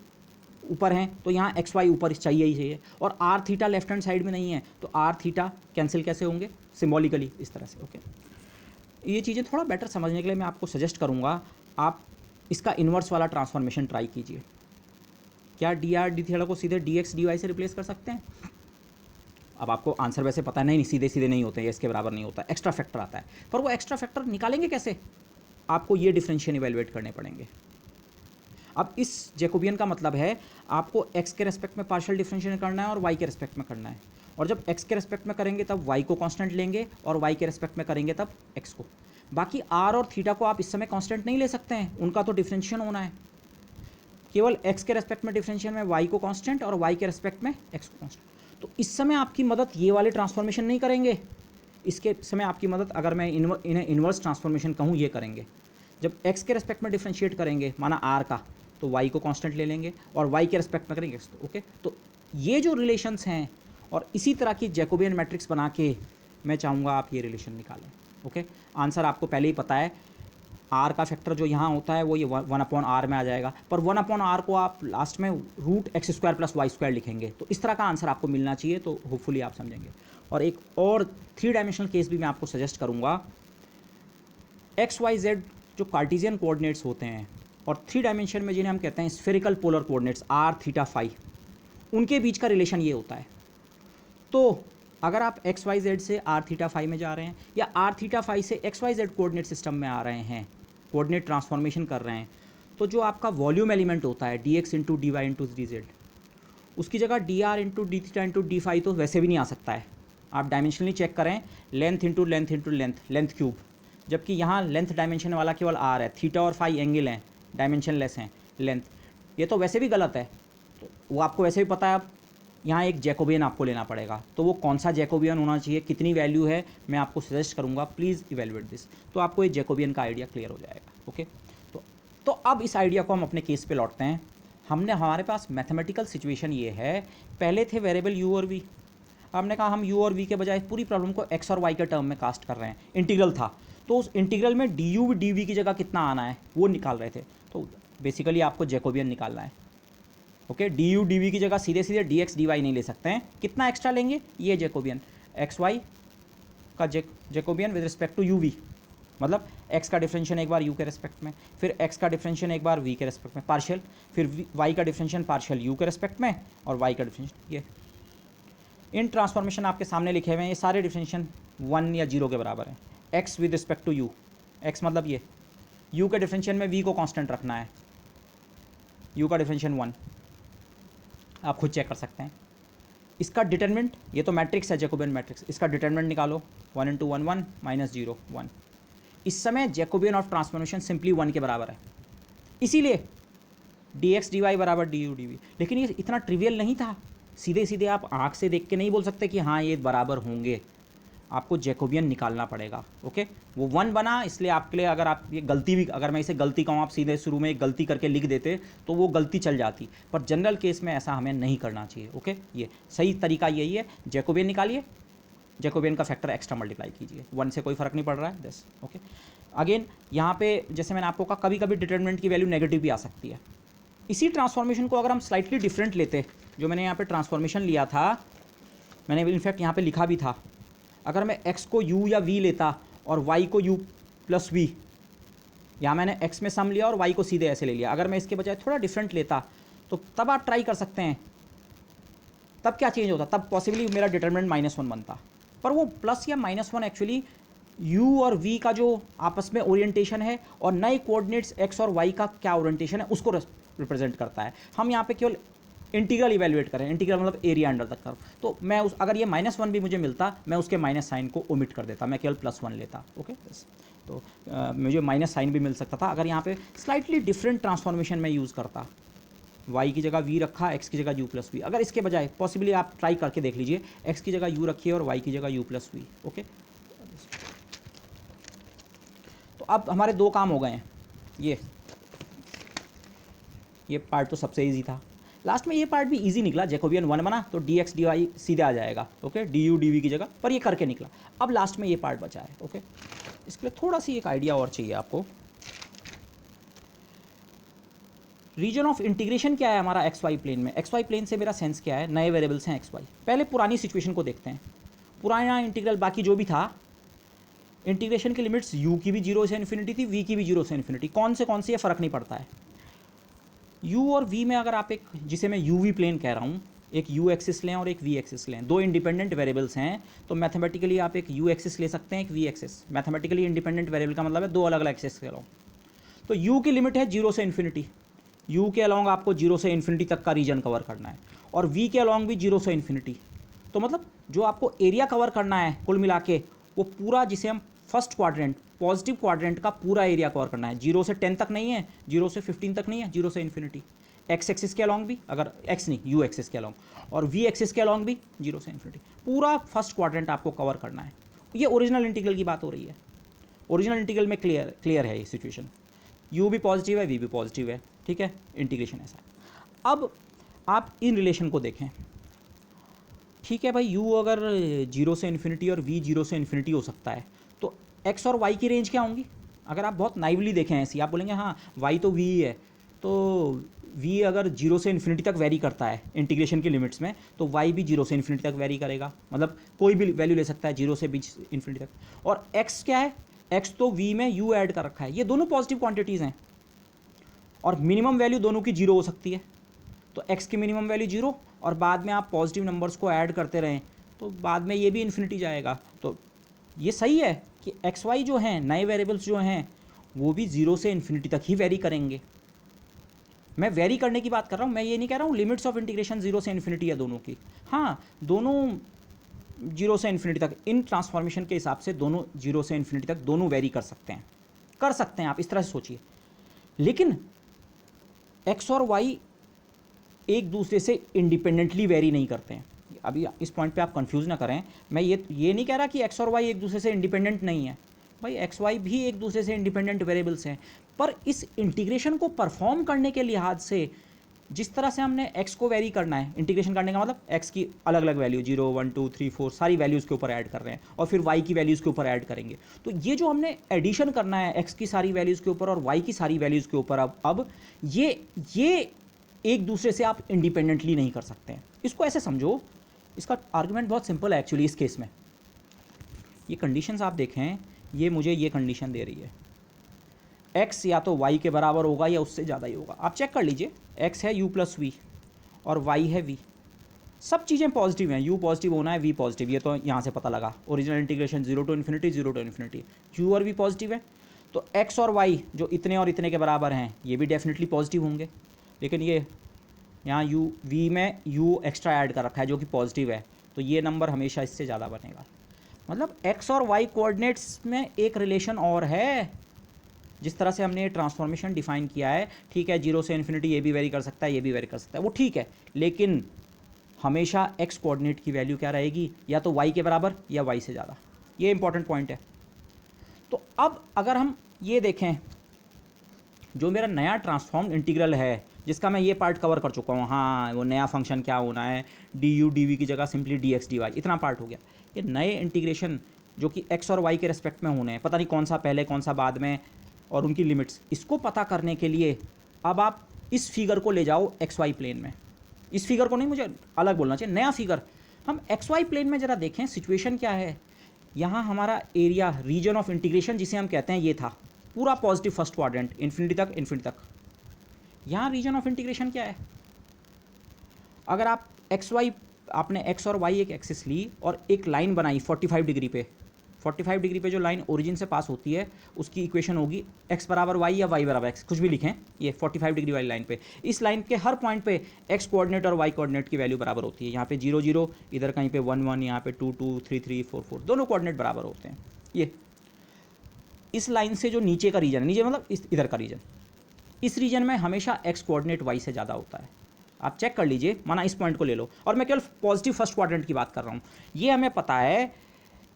ऊपर हैं तो यहाँ एक्स वाई ऊपर चाहिए ही चाहिए, और r theta left hand side में नहीं है तो आर थीटा कैंसिल कैसे होंगे, सिम्बॉलिकली इस तरह से। ओके, ये चीज़ें थोड़ा बेटर समझने के लिए मैं आपको सजेस्ट करूँगा, आप इसका इन्वर्स वाला ट्रांसफॉर्मेशन ट्राई कीजिए। क्या डी आर डी थीटा को सीधे डी एक्स डी वाई से रिप्लेस कर सकते हैं? अब आपको आंसर वैसे पता नहीं, सीधे सीधे नहीं होते हैं, इसके बराबर नहीं होता, एक्स्ट्रा फैक्टर आता है। पर वो एक्स्ट्रा फैक्टर निकालेंगे कैसे, आपको ये डिफरेंशियल इवेलुएट करने पड़ेंगे। अब इस जैकोबियन का मतलब है आपको एक्स के रेस्पेक्ट में पार्शियल डिफरेंशियल करना है और वाई के रेस्पेक्ट में करना है, और जब एक्स के रेस्पेक्ट में करेंगे तब वाई को कांस्टेंट लेंगे और वाई के रेस्पेक्ट में करेंगे तब एक्स को। बाकी आर और थीटा को आप इस समय कांस्टेंट नहीं ले सकते हैं, उनका तो डिफरेंशियल होना है। केवल x के रेस्पेक्ट में डिफरेंशियल में y को कांस्टेंट और y के रेस्पेक्ट में x को कांस्टेंट। तो इस समय आपकी मदद ये वाले ट्रांसफॉर्मेशन नहीं करेंगे, इसके समय आपकी मदद अगर मैं इन्हें इन्वर्स ट्रांसफॉर्मेशन कहूँ ये करेंगे। जब x के रेस्पेक्ट में डिफरेंशिएट करेंगे माना r का, तो y को कांस्टेंट ले लेंगे और y के रेस्पेक्ट में करेंगे x। ओके, तो ये जो रिलेशंस हैं और इसी तरह की जैकोबियन मैट्रिक्स बना के मैं चाहूँगा आप ये रिलेशन निकालें। ओके, आंसर आपको पहले ही पता है, आर का फैक्टर जो यहाँ होता है वो ये 1/r में आ जाएगा, पर 1/r को आप लास्ट में √x² + y² लिखेंगे। तो इस तरह का आंसर आपको मिलना चाहिए, तो होपफुली आप समझेंगे। और एक और 3 डायमेंशनल केस भी मैं आपको सजेस्ट करूँगा। XYZ जो कार्टिजियन कोऑर्डिनेट्स होते हैं और 3 डायमेंशन में जिन्हें हम कहते हैं spherical polar coordinates r, theta, phi, उनके बीच का रिलेशन ये होता है। तो अगर आप XYZ से r, थीटा, फाई में जा रहे हैं या r, थीटा, फाई से XYZ कोऑर्डिनेट सिस्टम में आ रहे हैं, कोऑर्डिनेट ट्रांसफॉर्मेशन कर रहे हैं, तो जो आपका वॉल्यूम एलिमेंट होता है dx × dy × dz, उसकी जगह dr × dθ × d फाई तो वैसे भी नहीं आ सकता है। आप डायमेंशनली चेक करें, length into length into length, length cube, जबकि यहाँ लेंथ डायमेंशन वाला केवल r है, थीटा और फाई एंगल हैं, डायमेंशन लेस हैं लेंथ, ये तो वैसे भी गलत है। तो वो आपको वैसे भी पता है। अब यहाँ एक जैकोबियन आपको लेना पड़ेगा, तो वो कौन सा जैकोबियन होना चाहिए, कितनी वैल्यू है, मैं आपको सजेस्ट करूँगा, प्लीज़ इवेलुएट दिस। तो आपको ये जैकोबियन का आइडिया क्लियर हो जाएगा। ओके, तो अब इस आइडिया को हम अपने केस पे लौटते हैं। हमारे पास मैथमेटिकल सिचुएशन ये है, पहले थे वेरिएबल u और v, हमने कहा हम u और v के बजाय पूरी प्रॉब्लम को x और y के टर्म में कास्ट कर रहे हैं। इंटीग्रल था, तो उस इंटीग्रल में du dv की जगह कितना आना है वो निकाल रहे थे। तो बेसिकली आपको जैकोबियन निकालना है। ओके, du dv की जगह सीधे सीधे dx dy नहीं ले सकते हैं, कितना एक्स्ट्रा लेंगे, ये जैकोबियन, xy का Jacobian with respect to uv, मतलब x का डिफरेंशियल एक बार u के रेस्पेक्ट में, फिर x का डिफरेंशियल एक बार v के रेस्पेक्ट में पार्शियल, फिर y का डिफरेंशियल पार्शियल u के रेस्पेक्ट में और y का डिफरेंशियल ये। इन ट्रांसफॉर्मेशन आपके सामने लिखे हुए हैं, ये सारे डिफरेंशियल 1 या 0 के बराबर हैं। x with respect to u, x मतलब ये, u के डिफरेंशियल में v को कांस्टेंट रखना है, u का डिफरेंशियल 1, आप खुद चेक कर सकते हैं। इसका डिटरमिनेंट, ये तो मैट्रिक्स है जैकोबियन मैट्रिक्स, इसका डिटरमिनेंट निकालो, 1 × 1 1 -0 1। इस समय जैकोबियन ऑफ ट्रांसफॉर्मेशन सिंपली 1 के बराबर है, इसीलिए dx dy बराबर du dv। लेकिन ये इतना ट्रिवियल नहीं था, सीधे सीधे आप आँख से देख के नहीं बोल सकते कि हाँ ये बराबर होंगे, आपको जैकोबियन निकालना पड़ेगा। ओके, वो 1 बना, इसलिए आपके लिए अगर आप ये गलती भी, अगर मैं इसे गलती कहूँ, आप सीधे शुरू में एक गलती करके लिख देते तो वो गलती चल जाती, पर जनरल केस में ऐसा हमें नहीं करना चाहिए। ओके, ये सही तरीका यही है, जैकोबियन निकालिए, जैकोबियन का फैक्टर एक्स्ट्रा मल्टीप्लाई कीजिए, 1 से कोई फ़र्क नहीं पड़ रहा है, दिस। ओके, अगेन यहाँ पे जैसे मैंने आपको कहा, कभी कभी डिटरमिनेंट की वैल्यू नेगेटिव भी आ सकती है। इसी ट्रांसफॉर्मेशन को अगर हम स्लाइटली डिफरेंट लेते, जो मैंने यहाँ पे ट्रांसफॉर्मेशन लिया था, मैंने इनफैक्ट यहाँ पे लिखा भी था, अगर मैं x को u या v लेता और y को u + v, यहाँ मैंने x में सम लिया और y को सीधे ऐसे ले लिया, अगर मैं इसके बजाय थोड़ा डिफरेंट लेता तो तब आप ट्राई कर सकते हैं, तब क्या चेंज होता, तब पॉसिबली मेरा डिटरमिनेंट -1 बनता, पर वो प्लस या -1 एक्चुअली u और v का जो आपस में ओरिएंटेशन है और नए कोऑर्डिनेट्स x और y का क्या ओरिएंटेशन है उसको रिप्रेजेंट करता है। हम यहाँ पे केवल इंटीग्रल इवेल्युएट करें, इंटीग्रल मतलब एरिया अंडर द कर्व, तो मैं उस, अगर ये -1 भी मुझे मिलता, मैं उसके माइनस साइन को ओमिट कर देता, मैं केवल +1 लेता। ओके, तो मुझे माइनस साइन भी मिल सकता था अगर यहाँ पे स्लाइटली डिफरेंट ट्रांसफॉर्मेशन में यूज़ करता, y की जगह v रखा, x की जगह u + v, अगर इसके बजाय पॉसिबली आप ट्राई करके देख लीजिए, x की जगह u रखिए और y की जगह u + v। ओके, तो अब हमारे 2 काम हो गए हैं, ये पार्ट तो सबसे ईजी था, लास्ट में ये पार्ट भी इजी निकला, जैकोबियन 1 बना तो dx dy सीधे आ जाएगा। ओके, du dv की जगह, पर ये करके निकला। अब लास्ट में ये पार्ट बचा है। ओके, इसके लिए थोड़ा सी एक आइडिया और चाहिए आपको। रीजन ऑफ इंटीग्रेशन क्या है हमारा xy प्लेन में, xy प्लेन से मेरा सेंस क्या है, नए वेरिएबल्स हैं xy। पहले पुरानी सिचुएशन को देखते हैं, पुराना इंटीग्रल बाकी जो भी था, इंटीग्रेशन की लिमिट्स u की भी 0 से इन्फिनिटी थी, v की भी 0 से इन्फिनिटी, कौन से ये फ़र्क नहीं पड़ता है। u और v में अगर आप एक, जिसे मैं uv प्लेन कह रहा हूँ, एक u एक्सिस लें और एक v एक्सिस लें, 2 इंडिपेंडेंट वेरिएबल्स हैं, तो मैथमेटिकली आप एक u एक्सिस ले सकते हैं, एक v axis. Mathematically independent variable का मतलब है 2 अलग अलग एक्सिस के अलोंग। तो u की लिमिट है 0 से इन्फिनिटी, u के अलोंग आपको 0 से इन्फिनिटी तक का रीजन कवर करना है, और v के अलोंग भी 0 से इन्फिनिटी। तो मतलब जो आपको एरिया कवर करना है कुल मिला के, वो पूरा, जिसे हम फर्स्ट क्वाड्रेंट, पॉजिटिव क्वाड्रेंट का पूरा एरिया कवर करना है, 0 से 10 तक नहीं है, 0 से 15 तक नहीं है, 0 से इन्फिनिटी। एक्स एक्सिस के अलॉन्ग भी, अगर एक्स नहीं यू एक्सिस के अलॉन्ग, और वी एक्सिस के अलॉन्ग भी 0 से इन्फिनिटी, पूरा फर्स्ट क्वाड्रेंट आपको कवर करना है। ये ओरिजिनल इंटीग्रल की बात हो रही है, ओरिजिनल इंटीग्रल में क्लियर है ये सिचुएशन, u भी पॉजिटिव है, v भी पॉजिटिव है, ठीक है, इंटीग्रेशन ऐसा है। अब आप इन रिलेशन को देखें, ठीक है भाई, u अगर 0 से इन्फिनिटी और v 0 से इन्फिनिटी हो सकता है, तो x और y की रेंज क्या होंगी? अगर आप बहुत नाइवली देखें ऐसी, आप बोलेंगे हाँ y तो v ही है, तो v अगर 0 से इन्फिनिटी तक वेरी करता है इंटीग्रेशन की लिमिट्स में, तो y भी 0 से इन्फिनिटी तक वेरी करेगा, मतलब कोई भी वैल्यू ले सकता है 0 से बीच इन्फिनिटी तक। और x क्या है? x तो v में u ऐड कर रखा है, ये दोनों पॉजिटिव क्वांटिटीज़ हैं, और मिनिमम वैल्यू दोनों की 0 हो सकती है, तो x की मिनिमम वैल्यू 0, और बाद में आप पॉजिटिव नंबर्स को ऐड करते रहें तो बाद में ये भी इन्फिनिटी जाएगा। तो ये सही है कि एक्स वाई जो हैं, नए वेरिएबल्स जो हैं, वो भी 0 से इन्फिनिटी तक ही वेरी करेंगे। मैं वेरी करने की बात कर रहा हूँ, मैं ये नहीं कह रहा हूँ लिमिट्स ऑफ इंटीग्रेशन 0 से इन्फिनिटी है दोनों की, हाँ दोनों 0 से इन्फिनिटी तक, इन ट्रांसफॉर्मेशन के हिसाब से दोनों 0 से इन्फिनिटी तक दोनों वेरी कर सकते हैं, आप इस तरह से सोचिए। लेकिन एक्स और वाई एक दूसरे से इंडिपेंडेंटली वेरी नहीं करते हैं। अभी इस पॉइंट पे आप कंफ्यूज ना करें, मैं ये नहीं कह रहा कि एक्स और वाई एक दूसरे से इंडिपेंडेंट नहीं है, भाई एक्स वाई भी एक दूसरे से इंडिपेंडेंट वेरिएबल्स हैं, पर इस इंटीग्रेशन को परफॉर्म करने के लिहाज से जिस तरह से हमने x को वेरी करना है, इंटीग्रेशन करने का मतलब x की अलग अलग वैल्यू 0 1 2 3 4 सारी वैल्यूज़ के ऊपर ऐड कर रहे हैं, और फिर y की वैल्यूज़ के ऊपर ऐड करेंगे। तो ये जो हमने एडिशन करना है x की सारी वैल्यूज़ के ऊपर और y की सारी वैल्यूज़ के ऊपर, अब ये एक दूसरे से आप इंडिपेंडेंटली नहीं कर सकते हैं। इसको ऐसे समझो, इसका आर्गुमेंट बहुत सिंपल है एक्चुअली। इस केस में ये कंडीशंस आप देखें, ये मुझे ये कंडीशन दे रही है, x या तो y के बराबर होगा या उससे ज़्यादा ही होगा। आप चेक कर लीजिए, x है u प्लस वी और y है v, सब चीज़ें पॉजिटिव हैं, u पॉजिटिव होना है, v पॉजिटिव, ये तो यहाँ से पता लगा, original integration 0 to infinity, u और v पॉजिटिव है, तो x और y जो इतने और इतने के बराबर हैं ये भी डेफिनेटली पॉजिटिव होंगे। लेकिन ये यहाँ u v में u एक्स्ट्रा ऐड कर रखा है जो कि पॉजिटिव है, तो ये नंबर हमेशा इससे ज़्यादा बनेगा। मतलब x और y कोऑर्डिनेट्स में एक रिलेशन और है, जिस तरह से हमने ये ट्रांसफॉर्मेशन डिफाइन किया है, ठीक है 0 से इन्फिनिटी ये भी वेरी कर सकता है, ये भी वेरी कर सकता है, वो ठीक है, लेकिन हमेशा x कोऑर्डिनेट की वैल्यू क्या रहेगी, या तो y के बराबर या y से ज़्यादा। ये इंपॉर्टेंट पॉइंट है। तो अब अगर हम ये देखें, जो मेरा नया ट्रांसफॉर्म्ड इंटीग्रल है जिसका मैं ये पार्ट कवर कर चुका हूँ, हाँ वो नया फंक्शन क्या होना है, डी यू डी वी की जगह simply d x d y, इतना पार्ट हो गया। ये नए इंटीग्रेशन जो कि x और y के रेस्पेक्ट में होने हैं, पता नहीं कौन सा पहले कौन सा बाद में, और उनकी लिमिट्स, इसको पता करने के लिए अब आप इस फिगर को ले जाओ एक्स वाई प्लेन में। इस फिगर को नहीं, मुझे अलग बोलना चाहिए, नया फिगर। हम एक्स वाई प्लेन में ज़रा देखें सिचुएशन क्या है। यहाँ हमारा एरिया, रीजन ऑफ इंटीग्रेशन जिसे हम कहते हैं, ये था पूरा पॉजिटिव फर्स्ट क्वाड्रेंट, इन्फिनिटी तक। यहाँ रीजन ऑफ इंटीग्रेशन क्या है? अगर आप एक्स वाई, आपने एक्स और वाई एक एक्सिस ली और एक लाइन बनाई 45 डिग्री पे, 45 डिग्री पे जो लाइन ओरिजिन से पास होती है उसकी इक्वेशन होगी x बराबर y या y बराबर x, कुछ भी लिखें, ये 45 डिग्री वाली लाइन पे, इस लाइन के हर पॉइंट पे x कोऑर्डिनेट और y कोऑर्डिनेट की वैल्यू बराबर होती है। यहाँ पे 0 0, इधर कहीं पे 1 1, यहाँ पे 2 2 3 3 4 4, दोनों कोऑर्डिनेट बराबर होते हैं। ये इस लाइन से जो नीचे का रीजन है, नीचे मतलब इधर का रीजन, इस रीजन में हमेशा x कोऑर्डिनेट y से ज़्यादा होता है। आप चेक कर लीजिए, माना इस पॉइंट को ले लो, और मैं केवल पॉजिटिव फर्स्ट क्वाड्रेंट की बात कर रहा हूँ। ये हमें पता है,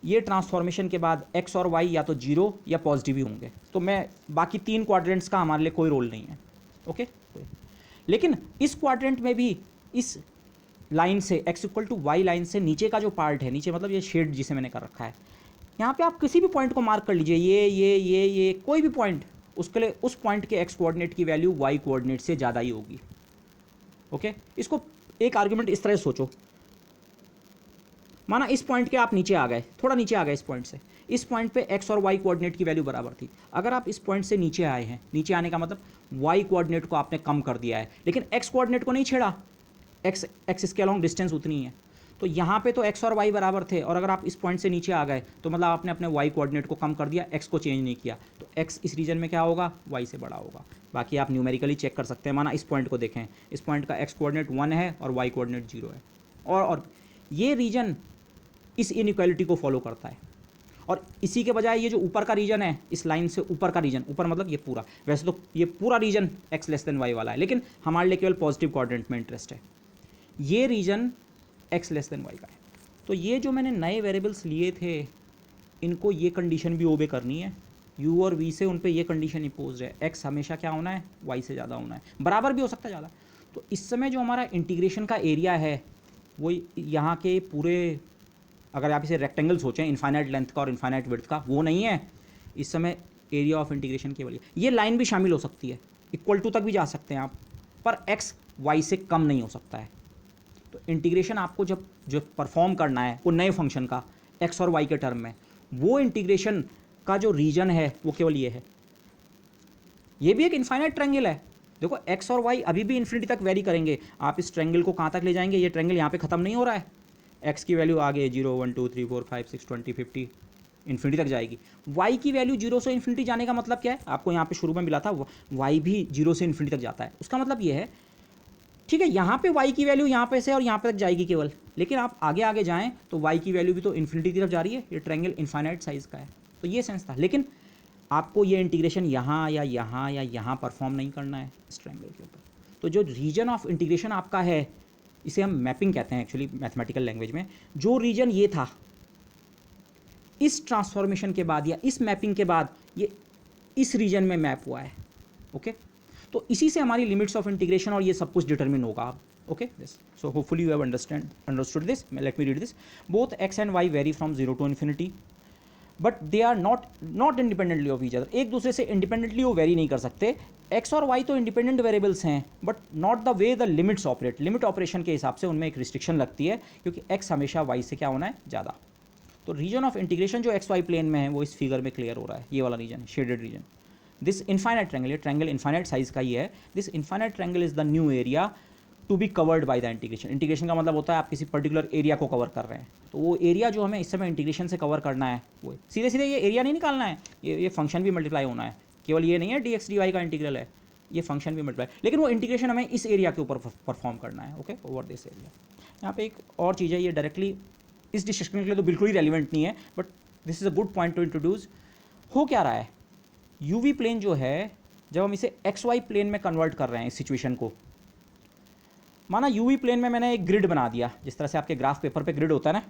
ये ट्रांसफॉर्मेशन के बाद x और y या तो 0 या पॉजिटिव ही होंगे, तो मैं बाकी 3 क्वाड्रेंट्स का हमारे लिए कोई रोल नहीं है, ओके। लेकिन इस क्वाड्रेंट में भी इस लाइन से x equal to y line से नीचे का जो पार्ट है, नीचे मतलब ये शेड जिसे मैंने कर रखा है, यहाँ पे आप किसी भी पॉइंट को मार्क कर लीजिए, ये कोई भी पॉइंट, उसके लिए उस पॉइंट के x कोऑर्डिनेट की वैल्यू y कोऑर्डिनेट से ज़्यादा ही होगी, ओके। इसको एक आर्ग्यूमेंट इस तरह से सोचो, माना इस पॉइंट के आप नीचे आ गए, थोड़ा नीचे आ गए इस पॉइंट से, इस पॉइंट पे x और y कोऑर्डिनेट की वैल्यू बराबर थी। अगर आप इस पॉइंट से नीचे आए हैं, नीचे आने का मतलब y कोऑर्डिनेट को आपने कम कर दिया है, लेकिन x कोऑर्डिनेट को नहीं छेड़ा, x एक्सिस के अलॉन्ग डिस्टेंस उतनी है, तो यहाँ पे तो x और y बराबर थे, और अगर आप इस पॉइंट से नीचे आ गए तो मतलब आपने अपने y कोऑर्डिनेट को कम कर दिया, x को चेंज नहीं किया, तो x इस रीजन में क्या होगा, y से बड़ा होगा। बाकी आप न्यूमेरिकली चेक कर सकते हैं, माना इस पॉइंट को देखें, इस पॉइंट का x कोऑर्डिनेट 1 है और y कोऑर्डिनेट 0 है, और ये रीजन इस इनइक्वालिटी को फॉलो करता है। और इसी के बजाय ये जो ऊपर का रीजन है, इस लाइन से ऊपर का रीजन, ऊपर मतलब ये पूरा, वैसे तो ये पूरा region x less than y वाला है, लेकिन हमारे लिए केवल पॉजिटिव कोऑर्डिनेट में इंटरेस्ट है। ये region x less than y का है। तो ये जो मैंने नए वेरिएबल्स लिए थे, इनको ये कंडीशन भी ओबे करनी है, u और v से उन पे ये कंडीशन इम्पोज है, x हमेशा क्या होना है, y से ज़्यादा होना है, बराबर भी हो सकता है ज़्यादा। तो इस समय जो हमारा इंटीग्रेशन का एरिया है वो यहाँ के पूरे, अगर आप इसे रेक्टेंगल सोचें इनफाइनाइट लेंथ का और इनफाइनाइट विड्थ का, वो नहीं है। इस समय एरिया ऑफ इंटीग्रेशन केवल ये लाइन भी शामिल हो सकती है, इक्वल टू तक भी जा सकते हैं आप, पर x y से कम नहीं हो सकता है। तो इंटीग्रेशन आपको जो परफॉर्म करना है वो नए फंक्शन का x और y के टर्म में, वो इंटीग्रेशन का जो रीजन है वो केवल ये है। ये भी एक इनफाइनाइट ट्रायंगल है, देखो x और y अभी भी इन्फिनिटी तक वेरी करेंगे। आप इस ट्रायंगल को कहाँ तक ले जाएंगे, ये ट्रायंगल यहाँ पे ख़त्म नहीं हो रहा है, x की वैल्यू आगे 0 1 2 3 4 5 6 20 50 इन्फिनिटी तक जाएगी। y की वैल्यू 0 से इन्फिनिटी जाने का मतलब क्या है, आपको यहाँ पे शुरू में मिला था y भी 0 से इन्फिनिटी तक जाता है, उसका मतलब ये है, ठीक है, यहाँ पे y की वैल्यू यहाँ पे से और यहाँ पे तक जाएगी केवल, लेकिन आप आगे आगे जाएँ तो y की वैल्यू भी तो इन्फिनिटी की तरफ जा रही है, ये ट्रायंगल इनफाइनाइट साइज़ का है। तो ये सेंस था, लेकिन आपको ये इंटीग्रेशन यहाँ या यहाँ या यहाँ परफॉर्म नहीं करना है इस ट्रायंगल के ऊपर। तो जो रीजन ऑफ इंटीग्रेशन आपका है, इसे हम मैपिंग कहते हैं एक्चुअली मैथमेटिकल लैंग्वेज में, जो रीजन ये था, इस ट्रांसफॉर्मेशन के बाद या इस मैपिंग के बाद ये इस रीजन में मैप हुआ है। ओके, तो इसी से हमारी लिमिट्स ऑफ इंटीग्रेशन और ये सब कुछ डिटरमिन होगा। Okay, so hopefully you have understood this. Let me read this. Both x and y vary from 0 to infinity, but they are not independently of each other. एक दूसरे से independently वो very नहीं कर सकते। x और y तो independent variables हैं, but not the way the limits operate. Limit operation के हिसाब से उनमें एक रिस्ट्रिक्शन लगती है, क्योंकि x हमेशा y से क्या होना है, ज़्यादा। तो रीजन ऑफ इंटीग्रेशन जो एक्स वाई प्लेन में है वो इस फिगर में क्लियर हो रहा है, ये वाला region, shaded region. This infinite triangle, ये ट्रायंगल इनफाइनाइट साइज का ही है। This infinite triangle is the new area to be covered by the integration. Integration का मतलब होता है आप किसी पर्टिकुलर एरिया को कवर कर रहे हैं, तो वो एरिया जो हमें इस समय इंटीग्रेशन से कवर करना है, वो सीधे सीधे ये एरिया नहीं निकालना है, ये फंक्शन भी मल्टीप्लाई होना है, केवल ये नहीं है डी एक्स डी वाई का इंटीग्रल है, ये फंक्शन भी मल्टीप्लाई, लेकिन वो इंटीग्रेशन हमें इस एरिया के ऊपर परफॉर्म करना है। Okay, over this area. यहाँ पे एक और चीज़ है, ये डायरेक्टली इस डिस्कशन के लिए तो बिल्कुल ही रेलिवेंट नहीं है, but this is a good point two introduce. हो क्या रहा है, यूवी प्लेन जो है, जब हम इसे एक्स वाई प्लेन में कन्वर्ट कर रहे हैं इस सिचुएशन को, माना यूवी प्लेन में मैंने एक ग्रिड बना दिया, जिस तरह से आपके ग्राफ पेपर पे ग्रिड होता है ना,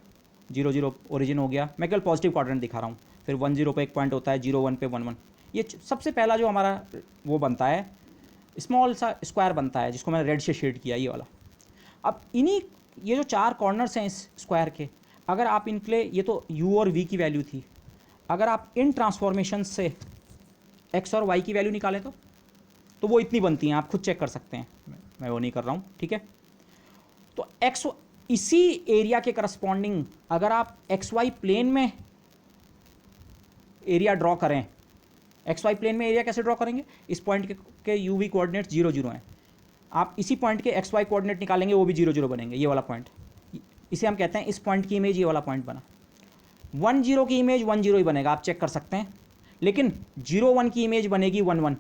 0 0 ओरिजिन हो गया, मैं केवल पॉजिटिव क्वाड्रेंट दिखा रहा हूँ, फिर 1 0 पे एक पॉइंट होता है, 0 1 पे 1 1, ये सबसे पहला जो हमारा वो बनता है, स्मॉल सा स्क्वायर बनता है, जिसको मैंने रेड से शेड किया, ये वाला। अब इन्हीं ये जो 4 कॉर्नर्स हैं इस स्क्वायर के, अगर आप इनके लिए, ये तो u और v की वैल्यू थी, अगर आप इन ट्रांसफॉर्मेशन से x और y की वैल्यू निकालें तो वो इतनी बनती हैं, आप खुद चेक कर सकते हैं, मैं वो नहीं कर रहा हूँ, ठीक है। तो x इसी एरिया के करस्पॉन्डिंग अगर आप xy प्लेन में एरिया ड्रॉ करें, xy प्लेन में एरिया कैसे ड्रॉ करेंगे, इस पॉइंट के uv कोऑर्डिनेट्स 0 0 हैं, आप इसी पॉइंट के xy कोऑर्डिनेट निकालेंगे, वो भी 0 0 बनेंगे, ये वाला पॉइंट, इसे हम कहते हैं इस पॉइंट की इमेज ये वाला पॉइंट बना। 1 0 की इमेज 1 0 ही बनेगा, आप चेक कर सकते हैं, लेकिन 0 1 की इमेज बनेगी 1 1,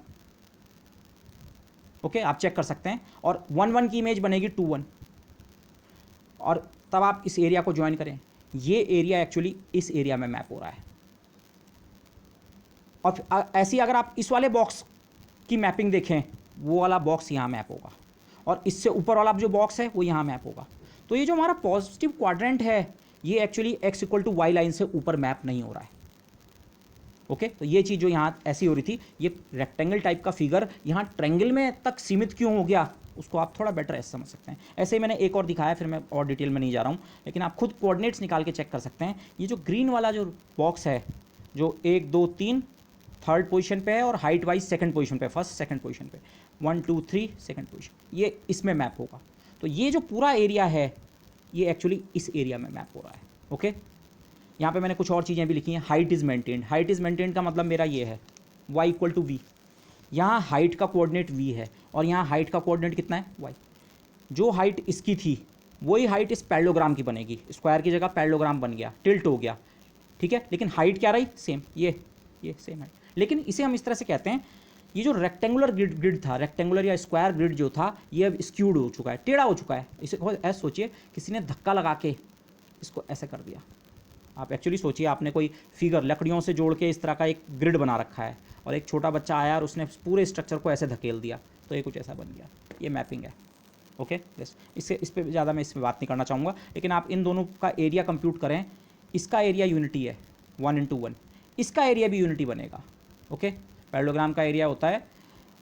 ओके, आप चेक कर सकते हैं, और 1 1 की इमेज बनेगी 2 1, और तब आप इस एरिया को ज्वाइन करें, ये एरिया एक्चुअली इस एरिया में मैप हो रहा है। और ऐसी अगर आप इस वाले बॉक्स की मैपिंग देखें, वो वाला बॉक्स यहाँ मैप होगा, और इससे ऊपर वाला जो बॉक्स है वो यहाँ मैप होगा। तो ये जो हमारा पॉजिटिव क्वाड्रेंट है, ये actually x equal to y line से ऊपर मैप नहीं हो रहा है। ओके, तो ये चीज़ जो यहाँ ऐसी हो रही थी, ये रेक्टेंगल टाइप का फिगर यहाँ ट्रायंगल में तक सीमित क्यों हो गया, उसको आप थोड़ा बेटर ऐसे समझ सकते हैं। ऐसे ही मैंने एक और दिखाया, फिर मैं और डिटेल में नहीं जा रहा हूँ, लेकिन आप खुद कोऑर्डिनेट्स निकाल के चेक कर सकते हैं। ये जो ग्रीन वाला जो बॉक्स है, जो 1 2 3 थर्ड पोजीशन पे है, और हाइट वाइज सेकंड पोजीशन पे, फर्स्ट सेकंड पोजीशन पे, 1 2 3 सेकंड पोजीशन, ये इसमें मैप होगा। तो ये जो पूरा एरिया है, ये एक्चुअली इस एरिया में मैप हो रहा है। ओके, यहाँ पे मैंने कुछ और चीज़ें भी लिखी हैं। Height is maintained, height is maintained का मतलब मेरा ये है y इक्वल टू वी, यहाँ हाइट का कोऑर्डिनेट v है, और यहाँ हाइट का कोऑर्डिनेट कितना है, y। जो हाइट इसकी थी वही हाइट इस पैरेललोग्राम की बनेगी, स्क्वायर की जगह पैरेललोग्राम बन गया, टिल्ट हो गया, ठीक है, लेकिन हाइट क्या रही, सेम, ये सेम हाइट। लेकिन इसे हम इस तरह से कहते हैं, ये जो रेक्टेंगुलर ग्रिड था, रेक्टेंगुलर या स्क्वायर ग्रिड जो था, ये अब स्क्यूड हो चुका है, टेढ़ा हो चुका है। इसे ऐसे सोचिए, किसी ने धक्का लगा के इसको ऐसे कर दिया, आप एक्चुअली सोचिए, आपने कोई फिगर लकड़ियों से जोड़ के इस तरह का एक ग्रिड बना रखा है और एक छोटा बच्चा आया और उसने पूरे स्ट्रक्चर को ऐसे धकेल दिया, तो ये कुछ ऐसा बन गया। ये मैपिंग है। ओके बस, इस पर ज़्यादा मैं इसमें बात नहीं करना चाहूँगा, लेकिन आप इन दोनों का एरिया कंप्यूट करें। इसका एरिया यूनिटी है 1 × 1, इसका एरिया भी यूनिटी बनेगा। ओके, पैरेललोग्राम का एरिया होता है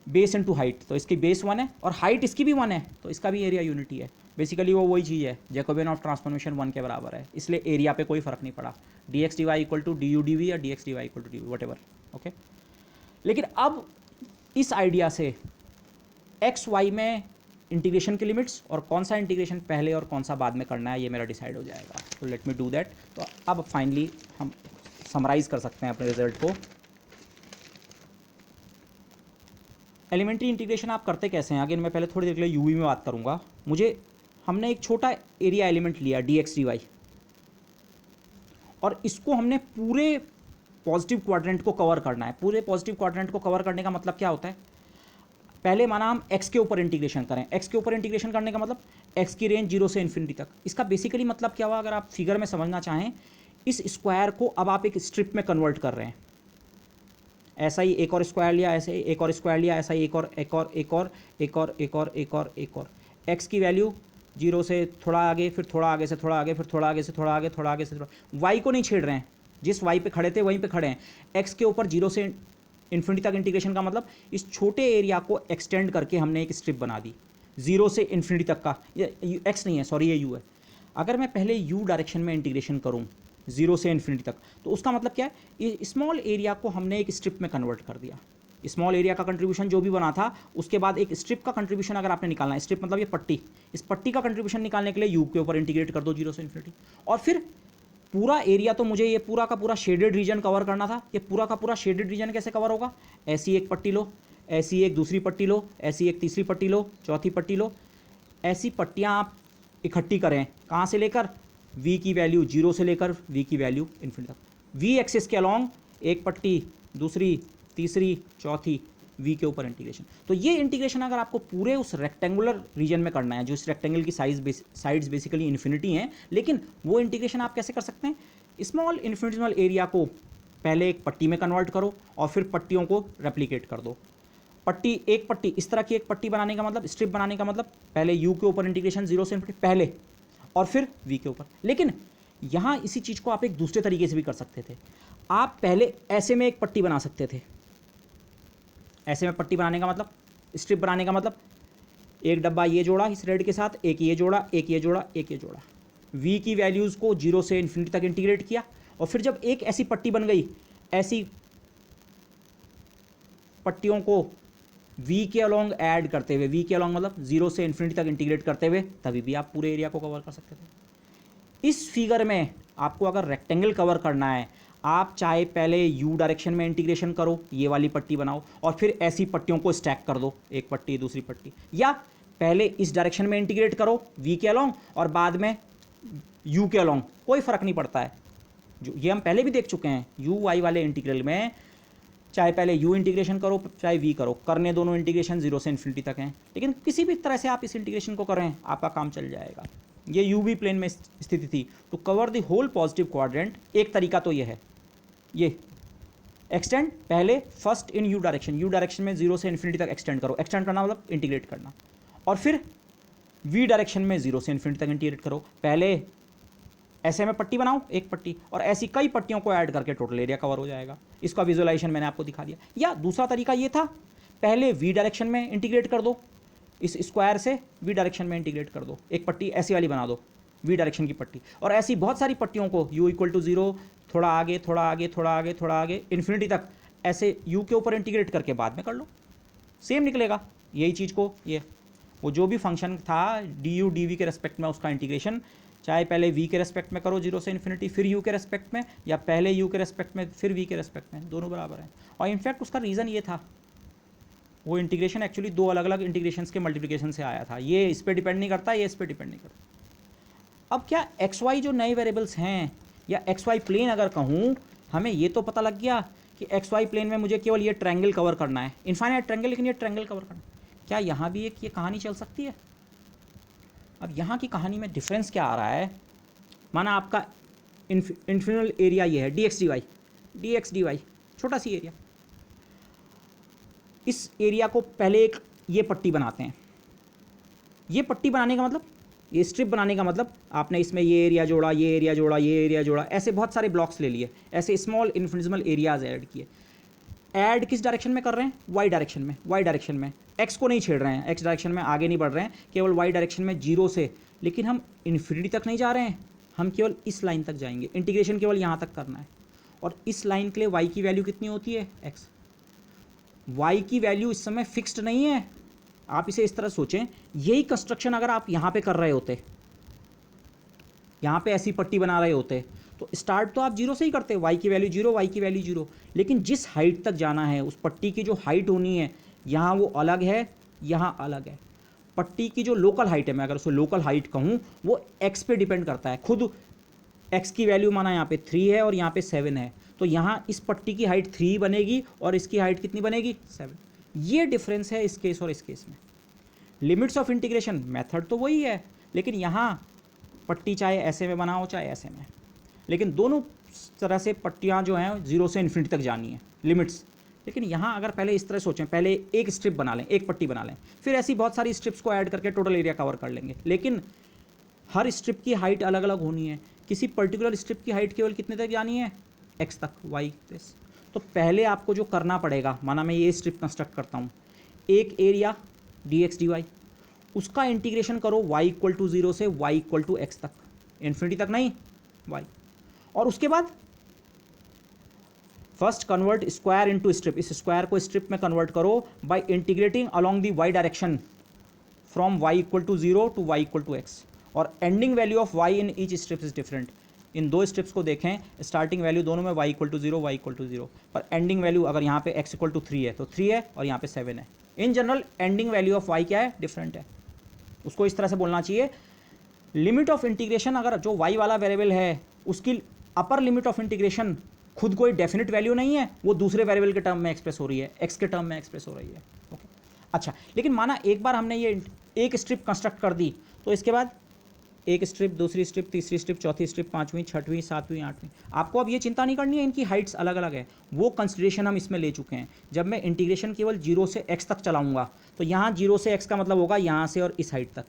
बेस इनटू हाइट, तो इसकी बेस 1 है और हाइट इसकी भी 1 है, तो इसका भी एरिया यूनिटी है। बेसिकली वो वही चीज़ है, जैकोबियन ऑफ ट्रांसफॉर्मेशन 1 के बराबर है, इसलिए एरिया पे कोई फ़र्क नहीं पड़ा। dx dy equal to du dv या dx dy equal to dv whatever. Okay, लेकिन अब इस आइडिया से एक्स वाई में इंटीग्रेशन की लिमिट्स और कौन सा इंटीग्रेशन पहले और कौन सा बाद में करना है, ये मेरा डिसाइड हो जाएगा। तो लेट मी डू दैट। तो अब फाइनली हम समराइज़ कर सकते हैं अपने रिजल्ट को। एलिमेंट्री इंटीग्रेशन आप करते कैसे हैं, अगेन मैं पहले थोड़ी देर के लिए यूवी में बात करूँगा। हमने एक छोटा एरिया एलिमेंट लिया dx dy और इसको हमने पूरे पॉजिटिव क्वाड्रेंट को कवर करना है। पूरे पॉजिटिव क्वाड्रेंट को कवर करने का मतलब क्या होता है, पहले माना हम x के ऊपर इंटीग्रेशन करें। x के ऊपर इंटीग्रेशन करने का मतलब x की रेंज 0 से इन्फिनिटी तक। इसका बेसिकली मतलब क्या हुआ, अगर आप फिगर में समझना चाहें, इस स्क्वायर को अब आप एक स्ट्रिप में कन्वर्ट कर रहे हैं। ऐसा ही एक और स्क्वायर लिया, ऐसे ही एक और स्क्वायर लिया, ऐसा ही एक और एक और एक और एक और एक और एक और एक और। x की वैल्यू 0 से थोड़ा आगे, फिर थोड़ा आगे से थोड़ा आगे, फिर थोड़ा आगे से थोड़ा आगे, थोड़ा आगे से थोड़ा। y को नहीं छेड़ रहे हैं, जिस y पे खड़े थे वहीं पे खड़े हैं। x के ऊपर 0 से इन्फिनिटी तक इंटीग्रेशन का मतलब इस छोटे एरिया को एक्सटेंड करके हमने एक स्ट्रिप बना दी 0 से इन्फिनिटी तक का। ये x नहीं है, सॉरी, ये u है। अगर मैं पहले u डायरेक्शन में इंटीग्रेशन करूँ 0 से इन्फिनिटी तक, तो उसका मतलब क्या है, ये स्मॉल एरिया को हमने एक स्ट्रिप में कन्वर्ट कर दिया। स्मॉल एरिया का कंट्रीब्यूशन जो भी बना था, उसके बाद एक स्ट्रिप का कंट्रीब्यूशन अगर आपने निकालना है, स्ट्रिप मतलब ये पट्टी, इस पट्टी का कंट्रीब्यूशन निकालने के लिए u के ऊपर इंटीग्रेट कर दो 0 से इन्फिनिटी। और फिर पूरा एरिया, तो मुझे ये पूरा का पूरा शेडेड रीजन कवर करना था। ये पूरा का पूरा शेडेड रीजन कैसे कवर होगा, ऐसी एक पट्टी लो, ऐसी एक दूसरी पट्टी लो, ऐसी एक तीसरी पट्टी लो, चौथी पट्टी लो। ऐसी पट्टियाँ आप इकट्ठी करें, कहाँ से लेकर, v की वैल्यू 0 से लेकर v की वैल्यू इन्फिनिटी तक। v एक्सिस के अलॉन्ग एक पट्टी, दूसरी, तीसरी, चौथी, v के ऊपर इंटीग्रेशन। तो ये इंटीग्रेशन अगर आपको पूरे उस रेक्टेंगुलर रीजन में करना है, जो इस रेक्टेंगल की साइड्स बेसिकली इन्फिनिटी हैं, लेकिन वो इंटीग्रेशन आप कैसे कर सकते हैं, स्मॉल इन्फिनिटिमल एरिया को पहले एक पट्टी में कन्वर्ट करो और फिर पट्टियों को रेप्लिकेट कर दो। पट्टी, एक पट्टी, इस तरह की एक पट्टी बनाने का मतलब, स्ट्रिप बनाने का मतलब, पहले u के ऊपर इंटीग्रेशन 0 से इन्फिनिटी पहले, और फिर v के ऊपर। लेकिन यहाँ इसी चीज़ को आप एक दूसरे तरीके से भी कर सकते थे। आप पहले ऐसे में एक पट्टी बना सकते थे। ऐसे में पट्टी बनाने का मतलब, स्ट्रिप बनाने का मतलब, एक डब्बा ये जोड़ा इस रेड के साथ, एक ये जोड़ा, एक ये जोड़ा, एक ये जोड़ा। v की वैल्यूज़ को 0 से इन्फिनिटी तक इंटीग्रेट किया, और फिर जब एक ऐसी पट्टी बन गई, ऐसी पट्टियों को v के अलॉन्ग ऐड करते हुए, v के अलॉन्ग मतलब 0 से इन्फिनिटी तक इंटीग्रेट करते हुए, तभी भी आप पूरे एरिया को कवर कर सकते थे। इस फिगर में आपको अगर रेक्टेंगल कवर करना है, आप चाहे पहले u डायरेक्शन में इंटीग्रेशन करो, ये वाली पट्टी बनाओ, और फिर ऐसी पट्टियों को स्टैक कर दो, एक पट्टी दूसरी पट्टी, या पहले इस डायरेक्शन में इंटीग्रेट करो v के अलॉन्ग और बाद में u के अलॉन्ग, कोई फ़र्क नहीं पड़ता है। जो ये हम पहले भी देख चुके हैं, u y वाले इंटीग्रल में चाहे पहले u इंटीग्रेशन करो चाहे v करो, करने दोनों इंटीग्रेशन 0 से इन्फिनिटी तक हैं, लेकिन किसी भी तरह से आप इस इंटीग्रेशन को करें, आपका काम चल जाएगा। ये u v प्लेन में स्थिति थी, to cover the whole positive quadrant. एक तरीका तो ये है, ये एक्सटेंड, पहले फर्स्ट इन u डायरेक्शन में 0 से इन्फिनिटी तक एक्सटेंड करो, एक्सटेंड करना मतलब इंटीग्रेट करना, और फिर v डायरेक्शन में 0 से इन्फिनिटी तक इंटीग्रेट करो। पहले ऐसे में पट्टी बनाओ, एक पट्टी, और ऐसी कई पट्टियों को ऐड करके टोटल एरिया कवर हो जाएगा। इसका विजुअलाइजेशन मैंने आपको दिखा दिया। या दूसरा तरीका ये था, पहले v डायरेक्शन में इंटीग्रेट कर दो, इस स्क्वायर से v डायरेक्शन में इंटीग्रेट कर दो, एक पट्टी ऐसी वाली बना दो, v डायरेक्शन की पट्टी, और ऐसी बहुत सारी पट्टियों को u इक्वल टू 0, थोड़ा आगे, थोड़ा आगे, थोड़ा आगे, थोड़ा आगे, इन्फिनिटी तक, ऐसे u के ऊपर इंटीग्रेट करके बाद में कर लो, सेम निकलेगा। यही चीज़ को, ये वो जो भी फंक्शन था du dv के रेस्पेक्ट में, उसका इंटीग्रेशन चाहे पहले v के रेस्पेक्ट में करो 0 से इन्फिनिटी, फिर u के रेस्पेक्ट में, या पहले u के रेस्पेक्ट में फिर v के रेस्पेक्ट में, दोनों बराबर हैं। और इनफैक्ट उसका रीज़न ये था, वो इंटीग्रेशन एक्चुअली दो अलग अलग इंटीग्रेशंस के मल्टीप्लिकेशन से आया था। ये इस पर डिपेंड नहीं करता, ये इस पर डिपेंड नहीं करता। अब क्या एक्स वाई जो नए वेरिएबल्स हैं, या एक्स वाई प्लेन अगर कहूँ, हमें ये तो पता लग गया कि एक्स वाई प्लेन में मुझे केवल ये ट्रायंगल कवर करना है, इनफाइनाइट ट्रायंगल, लेकिन ये ट्रायंगल कवर करना है। क्या यहाँ भी एक ये कहानी चल सकती है? अब यहाँ की कहानी में डिफरेंस क्या आ रहा है, माना आपका इन्फिनल एरिया ये है डी एक्स डी वाई, छोटा सी एरिया। इस एरिया को पहले एक ये पट्टी बनाते हैं। ये पट्टी बनाने का मतलब, ये स्ट्रिप बनाने का मतलब, आपने इसमें ये एरिया जोड़ा, ये एरिया जोड़ा, ये एरिया जोड़ा, ऐसे बहुत सारे ब्लॉक्स ले लिए, ऐसे स्मॉल इन्फिनिजिमल एरियाज ऐड किए। ऐड किस डायरेक्शन में कर रहे हैं? वाई डायरेक्शन में। वाई डायरेक्शन में एक्स को नहीं छेड़ रहे हैं, एक्स डायरेक्शन में आगे नहीं बढ़ रहे हैं, केवल वाई डायरेक्शन में जीरो से। लेकिन हम इन्फिनिटी तक नहीं जा रहे हैं, हम केवल इस लाइन तक जाएंगे। इंटीग्रेशन केवल यहाँ तक करना है। और इस लाइन के लिए वाई की वैल्यू कितनी होती है? एक्स। वाई की वैल्यू इस समय फिक्स्ड नहीं है। आप इसे इस तरह सोचें, यही कंस्ट्रक्शन अगर आप यहाँ पे कर रहे होते, यहाँ पे ऐसी पट्टी बना रहे होते, तो स्टार्ट तो आप जीरो से ही करते, वाई की वैल्यू जीरो, वाई की वैल्यू जीरो। लेकिन जिस हाइट तक जाना है, उस पट्टी की जो हाइट होनी है, यहाँ वो अलग है, यहाँ अलग है। पट्टी की जो लोकल हाइट है, मैं अगर उसको लोकल हाइट कहूँ, वो एक्स पे डिपेंड करता है। खुद एक्स की वैल्यू माना यहाँ पे 3 है और यहाँ पे 7 है, तो यहाँ इस पट्टी की हाइट 3 बनेगी और इसकी हाइट कितनी बनेगी? 7। ये डिफरेंस है इस केस और इस केस में। लिमिट्स ऑफ इंटीग्रेशन मेथड तो वही है, लेकिन यहाँ पट्टी चाहे ऐसे में बनाओ चाहे ऐसे में, लेकिन दोनों तरह से पट्टियाँ जो हैं 0 से इन्फिनिटी तक जानी है, लिमिट्स। लेकिन यहाँ अगर पहले इस तरह सोचें, पहले एक स्ट्रिप बना लें, एक पट्टी बना लें, फिर ऐसी बहुत सारी स्ट्रिप्स को ऐड करके टोटल एरिया कवर कर लेंगे। लेकिन हर स्ट्रिप की हाइट अलग अलग होनी है। किसी पर्टिकुलर स्ट्रिप की हाइट केवल कितने तक जानी है? एक्स तक, वाई प्लस। तो पहले आपको जो करना पड़ेगा, माना मैं ये स्ट्रिप कंस्ट्रक्ट करता हूँ, एक area d x d y, उसका इंटीग्रेशन करो y इक्वल टू 0 से y इक्वल टू एक्स तक, इन्फिनिटी तक नहीं, y। और उसके बाद first convert square into strip, इस स्क्वायर को स्ट्रिप में कन्वर्ट करो by integrating along the y direction from y equal to 0 to y equal to x. और ending value of y in each strip is different. इन दो strips को देखें, starting value दोनों में y equal to 0, y equal to 0, पर ending value अगर यहाँ पे x इक्वल टू 3 है तो 3 है, और यहाँ पे 7 है। In general ending value of y क्या है? डिफरेंट है। उसको इस तरह से बोलना चाहिए, लिमिट ऑफ इंटीग्रेशन, अगर जो y वाला वेरिएबल है उसकी अपर लिमिट ऑफ इंटीग्रेशन खुद कोई डेफिनेट वैल्यू नहीं है, वो दूसरे वेरिएबल के टर्म में एक्सप्रेस हो रही है, x के टर्म में एक्सप्रेस हो रही है। ओके, अच्छा, लेकिन माना एक बार हमने ये एक स्ट्रिप कंस्ट्रक्ट कर दी, तो इसके बाद एक स्ट्रिप, दूसरी स्ट्रिप, तीसरी स्ट्रिप, चौथी स्ट्रिप, पाँचवीं, छठवीं, सातवीं, आठवीं, आपको अब ये चिंता नहीं करनी है इनकी हाइट्स अलग अलग है। वो कंसिडरेशन हम इसमें ले चुके हैं। जब मैं इंटीग्रेशन केवल 0 से x तक चलाऊंगा, तो यहाँ 0 से x का मतलब होगा यहाँ से और इस हाइट तक,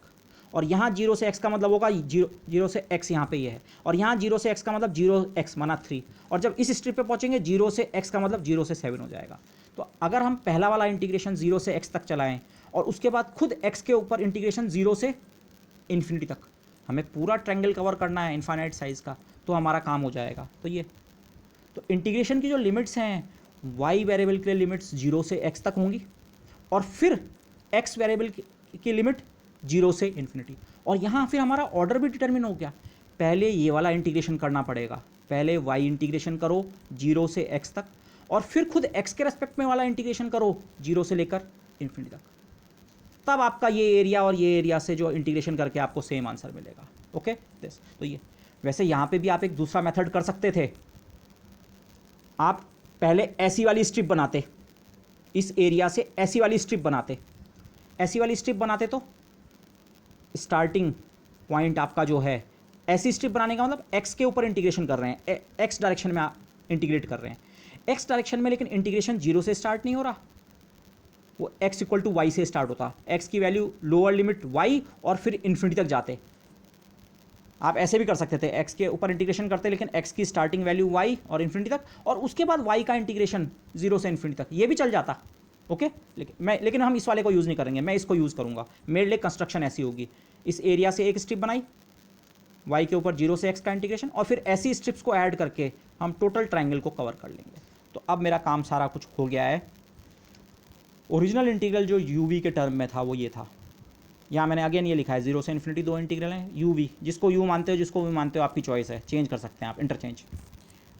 और यहाँ 0 से x का मतलब होगा 0 से x यहाँ पे ये है, और यहाँ 0 से x का मतलब 0x माना 3, और जब इस स्ट्रिप पे पहुँचेंगे 0 से x का मतलब 0 से 7 हो जाएगा। तो अगर हम पहला वाला इंटीग्रेशन 0 से x तक चलाएँ और उसके बाद खुद x के ऊपर इंटीग्रेशन 0 से इन्फिनिटी तक, हमें पूरा ट्रायंगल कवर करना है इनफाइनाइट साइज़ का, तो हमारा काम हो जाएगा। तो ये तो इंटीग्रेशन की जो लिमिट्स हैं, y वेरिएबल के लिए लिमिट्स 0 से x तक होंगी, और फिर x वेरिएबल की लिमिट 0 से इन्फिनिटी। और यहाँ फिर हमारा ऑर्डर भी डिटरमिन हो गया। पहले ये वाला इंटीग्रेशन करना पड़ेगा, पहले y इंटीग्रेशन करो 0 से x तक, और फिर खुद x के रेस्पेक्ट में वाला इंटीग्रेशन करो 0 से लेकर इन्फिनिटी तक। तब आपका ये एरिया और ये एरिया से जो इंटीग्रेशन करके आपको सेम आंसर मिलेगा। ओके, दिस तो ये। वैसे यहाँ पे भी आप एक दूसरा मेथड कर सकते थे। आप पहले ऐसी वाली स्ट्रिप बनाते, इस एरिया से ऐसी वाली स्ट्रिप बनाते, ऐसी वाली स्ट्रिप बनाते, तो स्टार्टिंग पॉइंट आपका जो है, ऐसी स्ट्रिप बनाने का मतलब एक्स के ऊपर इंटीग्रेशन कर रहे हैं, एक्स डायरेक्शन में इंटीग्रेट कर रहे हैं, एक्स डायरेक्शन में, लेकिन इंटीग्रेशन 0 से स्टार्ट नहीं हो रहा, वो x इक्वल टू वाई से स्टार्ट होता, x की वैल्यू लोअर लिमिट y और फिर इन्फिनिटी तक जाते। आप ऐसे भी कर सकते थे, x के ऊपर इंटीग्रेशन करते, लेकिन x की स्टार्टिंग वैल्यू y और इन्फिनिटी तक, और उसके बाद y का इंटीग्रेशन 0 से इन्फिनिटी तक, ये भी चल जाता। ओके, लेकिन हम इस वाले को यूज़ नहीं करेंगे, मैं इसको यूज़ करूँगा। मेरे लिए कंस्ट्रक्शन ऐसी होगी, इस एरिया से एक स्ट्रिप बनाई, y के ऊपर 0 से x का इंटीग्रेशन, और फिर ऐसी स्ट्रिप्स को ऐड करके हम टोटल ट्राइंगल को कवर कर लेंगे। तो अब मेरा काम सारा कुछ हो गया है। ओरिजिनल इंटीग्रल जो u v के टर्म में था वो ये था। यहाँ मैंने अगेन ये लिखा है 0 से इन्फिनिटी, दो इंटीग्रल हैं, u v, जिसको u मानते हो जिसको भी मानते हो आपकी चॉइस है, चेंज कर सकते हैं आप, interchange.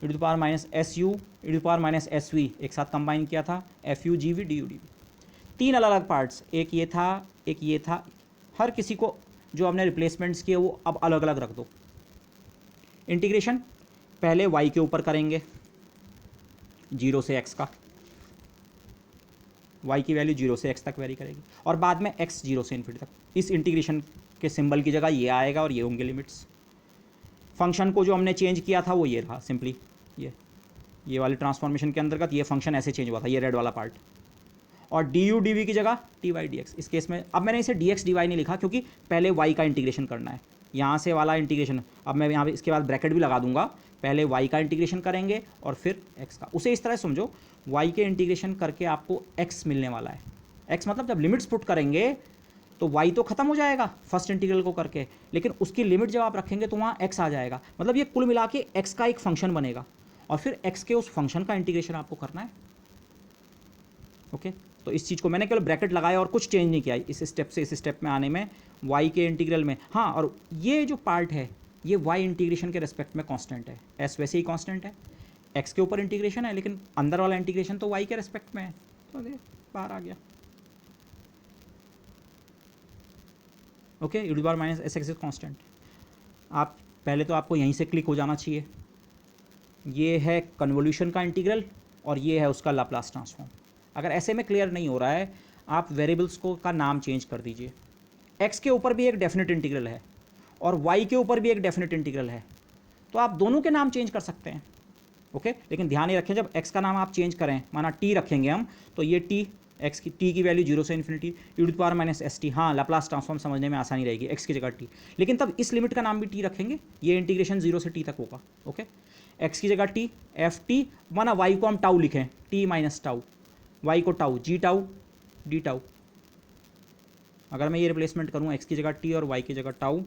e to power minus s u, e to power minus s v एक साथ कंबाइन किया था, f u g v d u d v, तीन अलग अलग पार्ट्स, एक ये था, एक ये था। हर किसी को जो हमने रिप्लेसमेंट्स किए वो अब अलग अलग रख दो। इंटीग्रेशन पहले y के ऊपर करेंगे 0 से x का, y की वैल्यू 0 से x तक वेरी करेगी, और बाद में x 0 से इन्फिनिटी तक। इस इंटीग्रेशन के सिंबल की जगह ये आएगा और ये होंगे लिमिट्स। फंक्शन को जो हमने चेंज किया था वो ये रहा सिंपली, ये वाले ट्रांसफॉर्मेशन के अंतर्गत ये फंक्शन ऐसे चेंज हुआ था, ये रेड वाला पार्ट। और डी यू डी वी की जगह टी वाई डी एक्स। इस केस में अब मैंने इसे डी एक्स डी वाई नहीं लिखा क्योंकि पहले वाई का इंटीग्रेशन करना है, यहाँ से वाला इंटीग्रेशन। अब मैं यहाँ पे इसके बाद ब्रैकेट भी लगा दूंगा, पहले वाई का इंटीग्रेशन करेंगे और फिर एक्स का। उसे इस तरह समझो, वाई के इंटीग्रेशन करके आपको एक्स मिलने वाला है। एक्स मतलब जब लिमिट्स पुट करेंगे तो वाई तो खत्म हो जाएगा फर्स्ट इंटीग्रल को करके, लेकिन उसकी लिमिट जब आप रखेंगे तो वहाँ एक्स आ जाएगा। मतलब ये कुल मिला के एक्स का एक फंक्शन बनेगा और फिर एक्स के उस फंक्शन का इंटीग्रेशन आपको करना है। ओके, तो इस चीज़ को मैंने केवल ब्रैकेट लगाया और कुछ चेंज नहीं किया इस स्टेप से इस स्टेप में आने में, वाई के इंटीग्रल में। हाँ, और ये जो पार्ट है ये वाई इंटीग्रेशन के रेस्पेक्ट में कांस्टेंट है, एस वैसे ही कांस्टेंट है, एक्स के ऊपर इंटीग्रेशन है लेकिन अंदर वाला इंटीग्रेशन तो वाई के रेस्पेक्ट में है, तो बाहर आ गया। Okay, e bar minus S x is constant. आप पहले तो आपको यहीं से क्लिक हो जाना चाहिए, ये है कन्वोल्यूशन का इंटीग्रल और ये है उसका लाप्लास ट्रांसफॉर्म। अगर ऐसे में क्लियर नहीं हो रहा है, आप वेरिएबल्स को का नाम चेंज कर दीजिए। एक्स के ऊपर भी एक डेफिनेट इंटीग्रल है और वाई के ऊपर भी एक डेफिनेट इंटीग्रल है, तो आप दोनों के नाम चेंज कर सकते हैं। ओके, लेकिन ध्यान ये रखें, जब एक्स का नाम आप चेंज करें, माना टी रखेंगे हम, तो ये टी एक्स की टी की वैल्यू 0 से infinity e to the power minus s t. हाँ, लाप्लास ट्रांसफॉर्म समझने में आसानी रहेगी, एक्स की जगह टी, लेकिन तब इस लिमिट का नाम भी टी रखेंगे, ये इंटीग्रेशन 0 से टी तक होगा। ओके, एक्स की जगह टी एफ टी, माना वाई को हम टाउ लिखें, टी माइनस टाउ, वाई को टाउ, जी टाउ डी टाउ। अगर मैं ये रिप्लेसमेंट करूँ एक्स की जगह टी और वाई की जगह टाउ,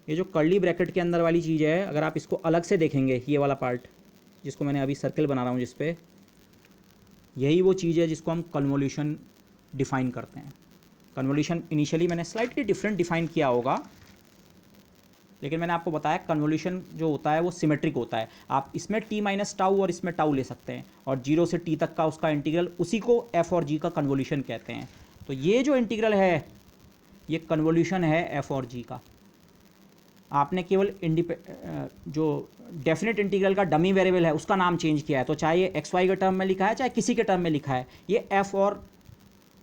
ये जो कर्ली ब्रैकेट के अंदर वाली चीज़ है, अगर आप इसको अलग से देखेंगे, ये वाला पार्ट जिसको मैंने अभी सर्कल बना रहा हूँ जिस पे, यही वो चीज़ है जिसको हम कन्वोल्यूशन डिफाइन करते हैं। कन्वोल्यूशन इनिशियली मैंने स्लाइटली डिफरेंट डिफाइन किया होगा, लेकिन मैंने आपको बताया कन्वोल्यूशन जो होता है वो सिमेट्रिक होता है। आप इसमें टी माइनस टाउ और इसमें टाउ ले सकते हैं, और 0 से टी तक का उसका इंटीग्रल, उसी को एफ और जी का कन्वोल्यूशन कहते हैं। तो ये जो इंटीग्रल है ये कन्वोल्यूशन है एफ और जी का। आपने केवल जो डेफिनेट इंटीग्रल का डमी वेरिएबल है उसका नाम चेंज किया है, तो चाहे ये एक्स वाई के टर्म में लिखा है चाहे किसी के टर्म में लिखा है, ये एफ और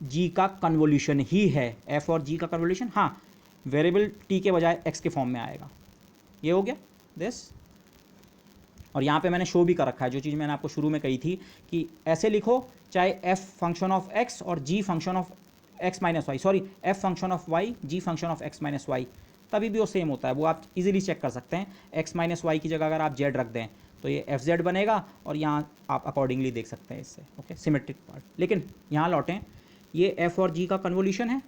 जी का कन्वोल्यूशन ही है। एफ और जी का कन्वोल्यूशन, हाँ, वेरिएबल टी के बजाय एक्स के फॉर्म में आएगा। ये हो गया दिस। और यहाँ पे मैंने शो भी कर रखा है जो चीज़ मैंने आपको शुरू में कही थी कि ऐसे लिखो, चाहे एफ फंक्शन ऑफ एक्स और g function of x minus y, sorry f function of y g function of x minus y, तभी भी वो सेम होता है। वो आप इजीली चेक कर सकते हैं। एक्स माइनस वाई की जगह अगर आप जेड रख दें तो ये एफ जेड बनेगा, और यहाँ आप अकॉर्डिंगली देख सकते हैं इससे। Okay, symmetric part. लेकिन यहाँ लौटें, ये एफ और जी का कन्वोल्यूशन है,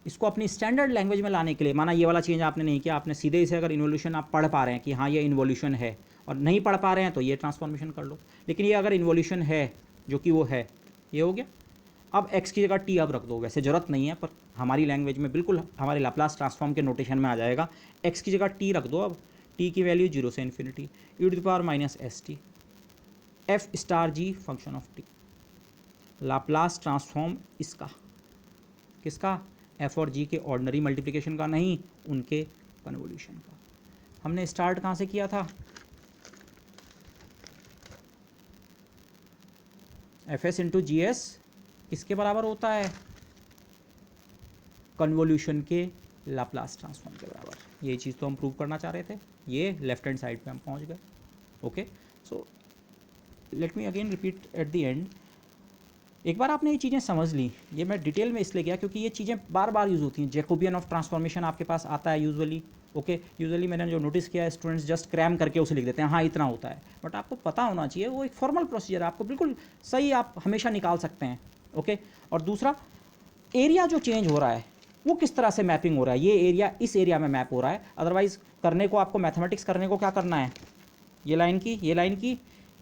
इसको अपनी स्टैंडर्ड लैंग्वेज में लाने के लिए, माना ये वाला चेंज आपने नहीं किया, आपने सीधे इसे अगर इन्वोल्यूशन आप पढ़ पा रहे हैं कि हाँ ये इन्वोल्यूशन है, और नहीं पढ़ पा रहे हैं तो ये ट्रांसफॉर्मेशन कर लो। लेकिन ये अगर इन्वोल्यूशन है, जो कि वो है, ये हो गया। अब एक्स की जगह टी अब रख दो, वैसे ज़रूरत नहीं है पर हमारी लैंग्वेज में बिल्कुल हमारे लाप्लास ट्रांसफॉर्म के नोटेशन में आ जाएगा। एक्स की जगह टी रख दो, अब टी की वैल्यू 0 से infinity e to the power minus s t, f star g function of t. Laplace transform इसका, किसका? एफ और जी के ऑर्डिनरी मल्टीप्लिकेशन का नहीं, उनके कन्वोल्यूशन का। हमने स्टार्ट कहाँ से किया था? F S into G S किसके बराबर होता है? कन्वोल्यूशन के लाप्लास ट्रांसफॉर्म के बराबर। ये चीज़ तो हम प्रूव करना चाह रहे थे, ये लेफ्ट हैंड साइड पे हम पहुंच गए। Okay, so let me again repeat at the end. एक बार आपने ये चीज़ें समझ ली, ये मैं डिटेल में इसलिए गया क्योंकि ये चीज़ें बार बार यूज़ होती हैं। जैकोबियन ऑफ ट्रांसफॉर्मेशन आपके पास आता है यूजुअली। ओके, यूजुअली मैंने जो नोटिस किया है स्टूडेंट्स जस्ट क्रैम करके उसे लिख देते हैं, हाँ इतना होता है, बट आपको पता होना चाहिए वो एक फॉर्मल प्रोसीजर है, आपको बिल्कुल सही आप हमेशा निकाल सकते हैं। ओके, और दूसरा, एरिया जो चेंज हो रहा है वो किस तरह से मैपिंग हो रहा है, ये एरिया इस एरिया में मैप हो रहा है। अदरवाइज करने को आपको मैथमेटिक्स करने को क्या करना है, ये लाइन की, ये लाइन की,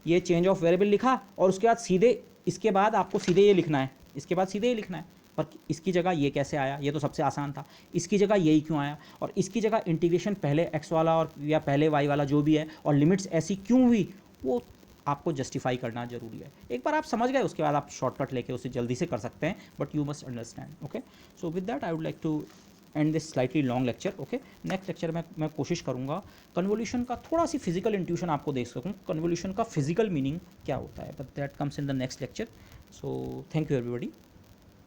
ये चेंज ऑफ वेरिएबल लिखा, और उसके बाद सीधे इसके बाद आपको सीधे ये लिखना है, इसके बाद सीधे ये लिखना है। पर इसकी जगह ये कैसे आया, ये तो सबसे आसान था, इसकी जगह यही क्यों आया, और इसकी जगह इंटीग्रेशन पहले एक्स वाला और या पहले वाई वाला जो भी है, और लिमिट्स ऐसी क्यों हुई, वो आपको जस्टिफाई करना जरूरी है। एक बार आप समझ गए उसके बाद आप शॉर्टकट लेके उसे जल्दी से कर सकते हैं, but you must understand. Okay, so with that I would like to end this slightly long lecture. Okay, next lecture में मैं कोशिश करूँगा कन्वोल्यूशन का थोड़ा सी फिजिकल इंट्यूशन आपको देख सकूँ, कन्वोल्यूशन का फिजिकल मीनिंग क्या होता है, but that comes in the next lecture. So thank you everybody.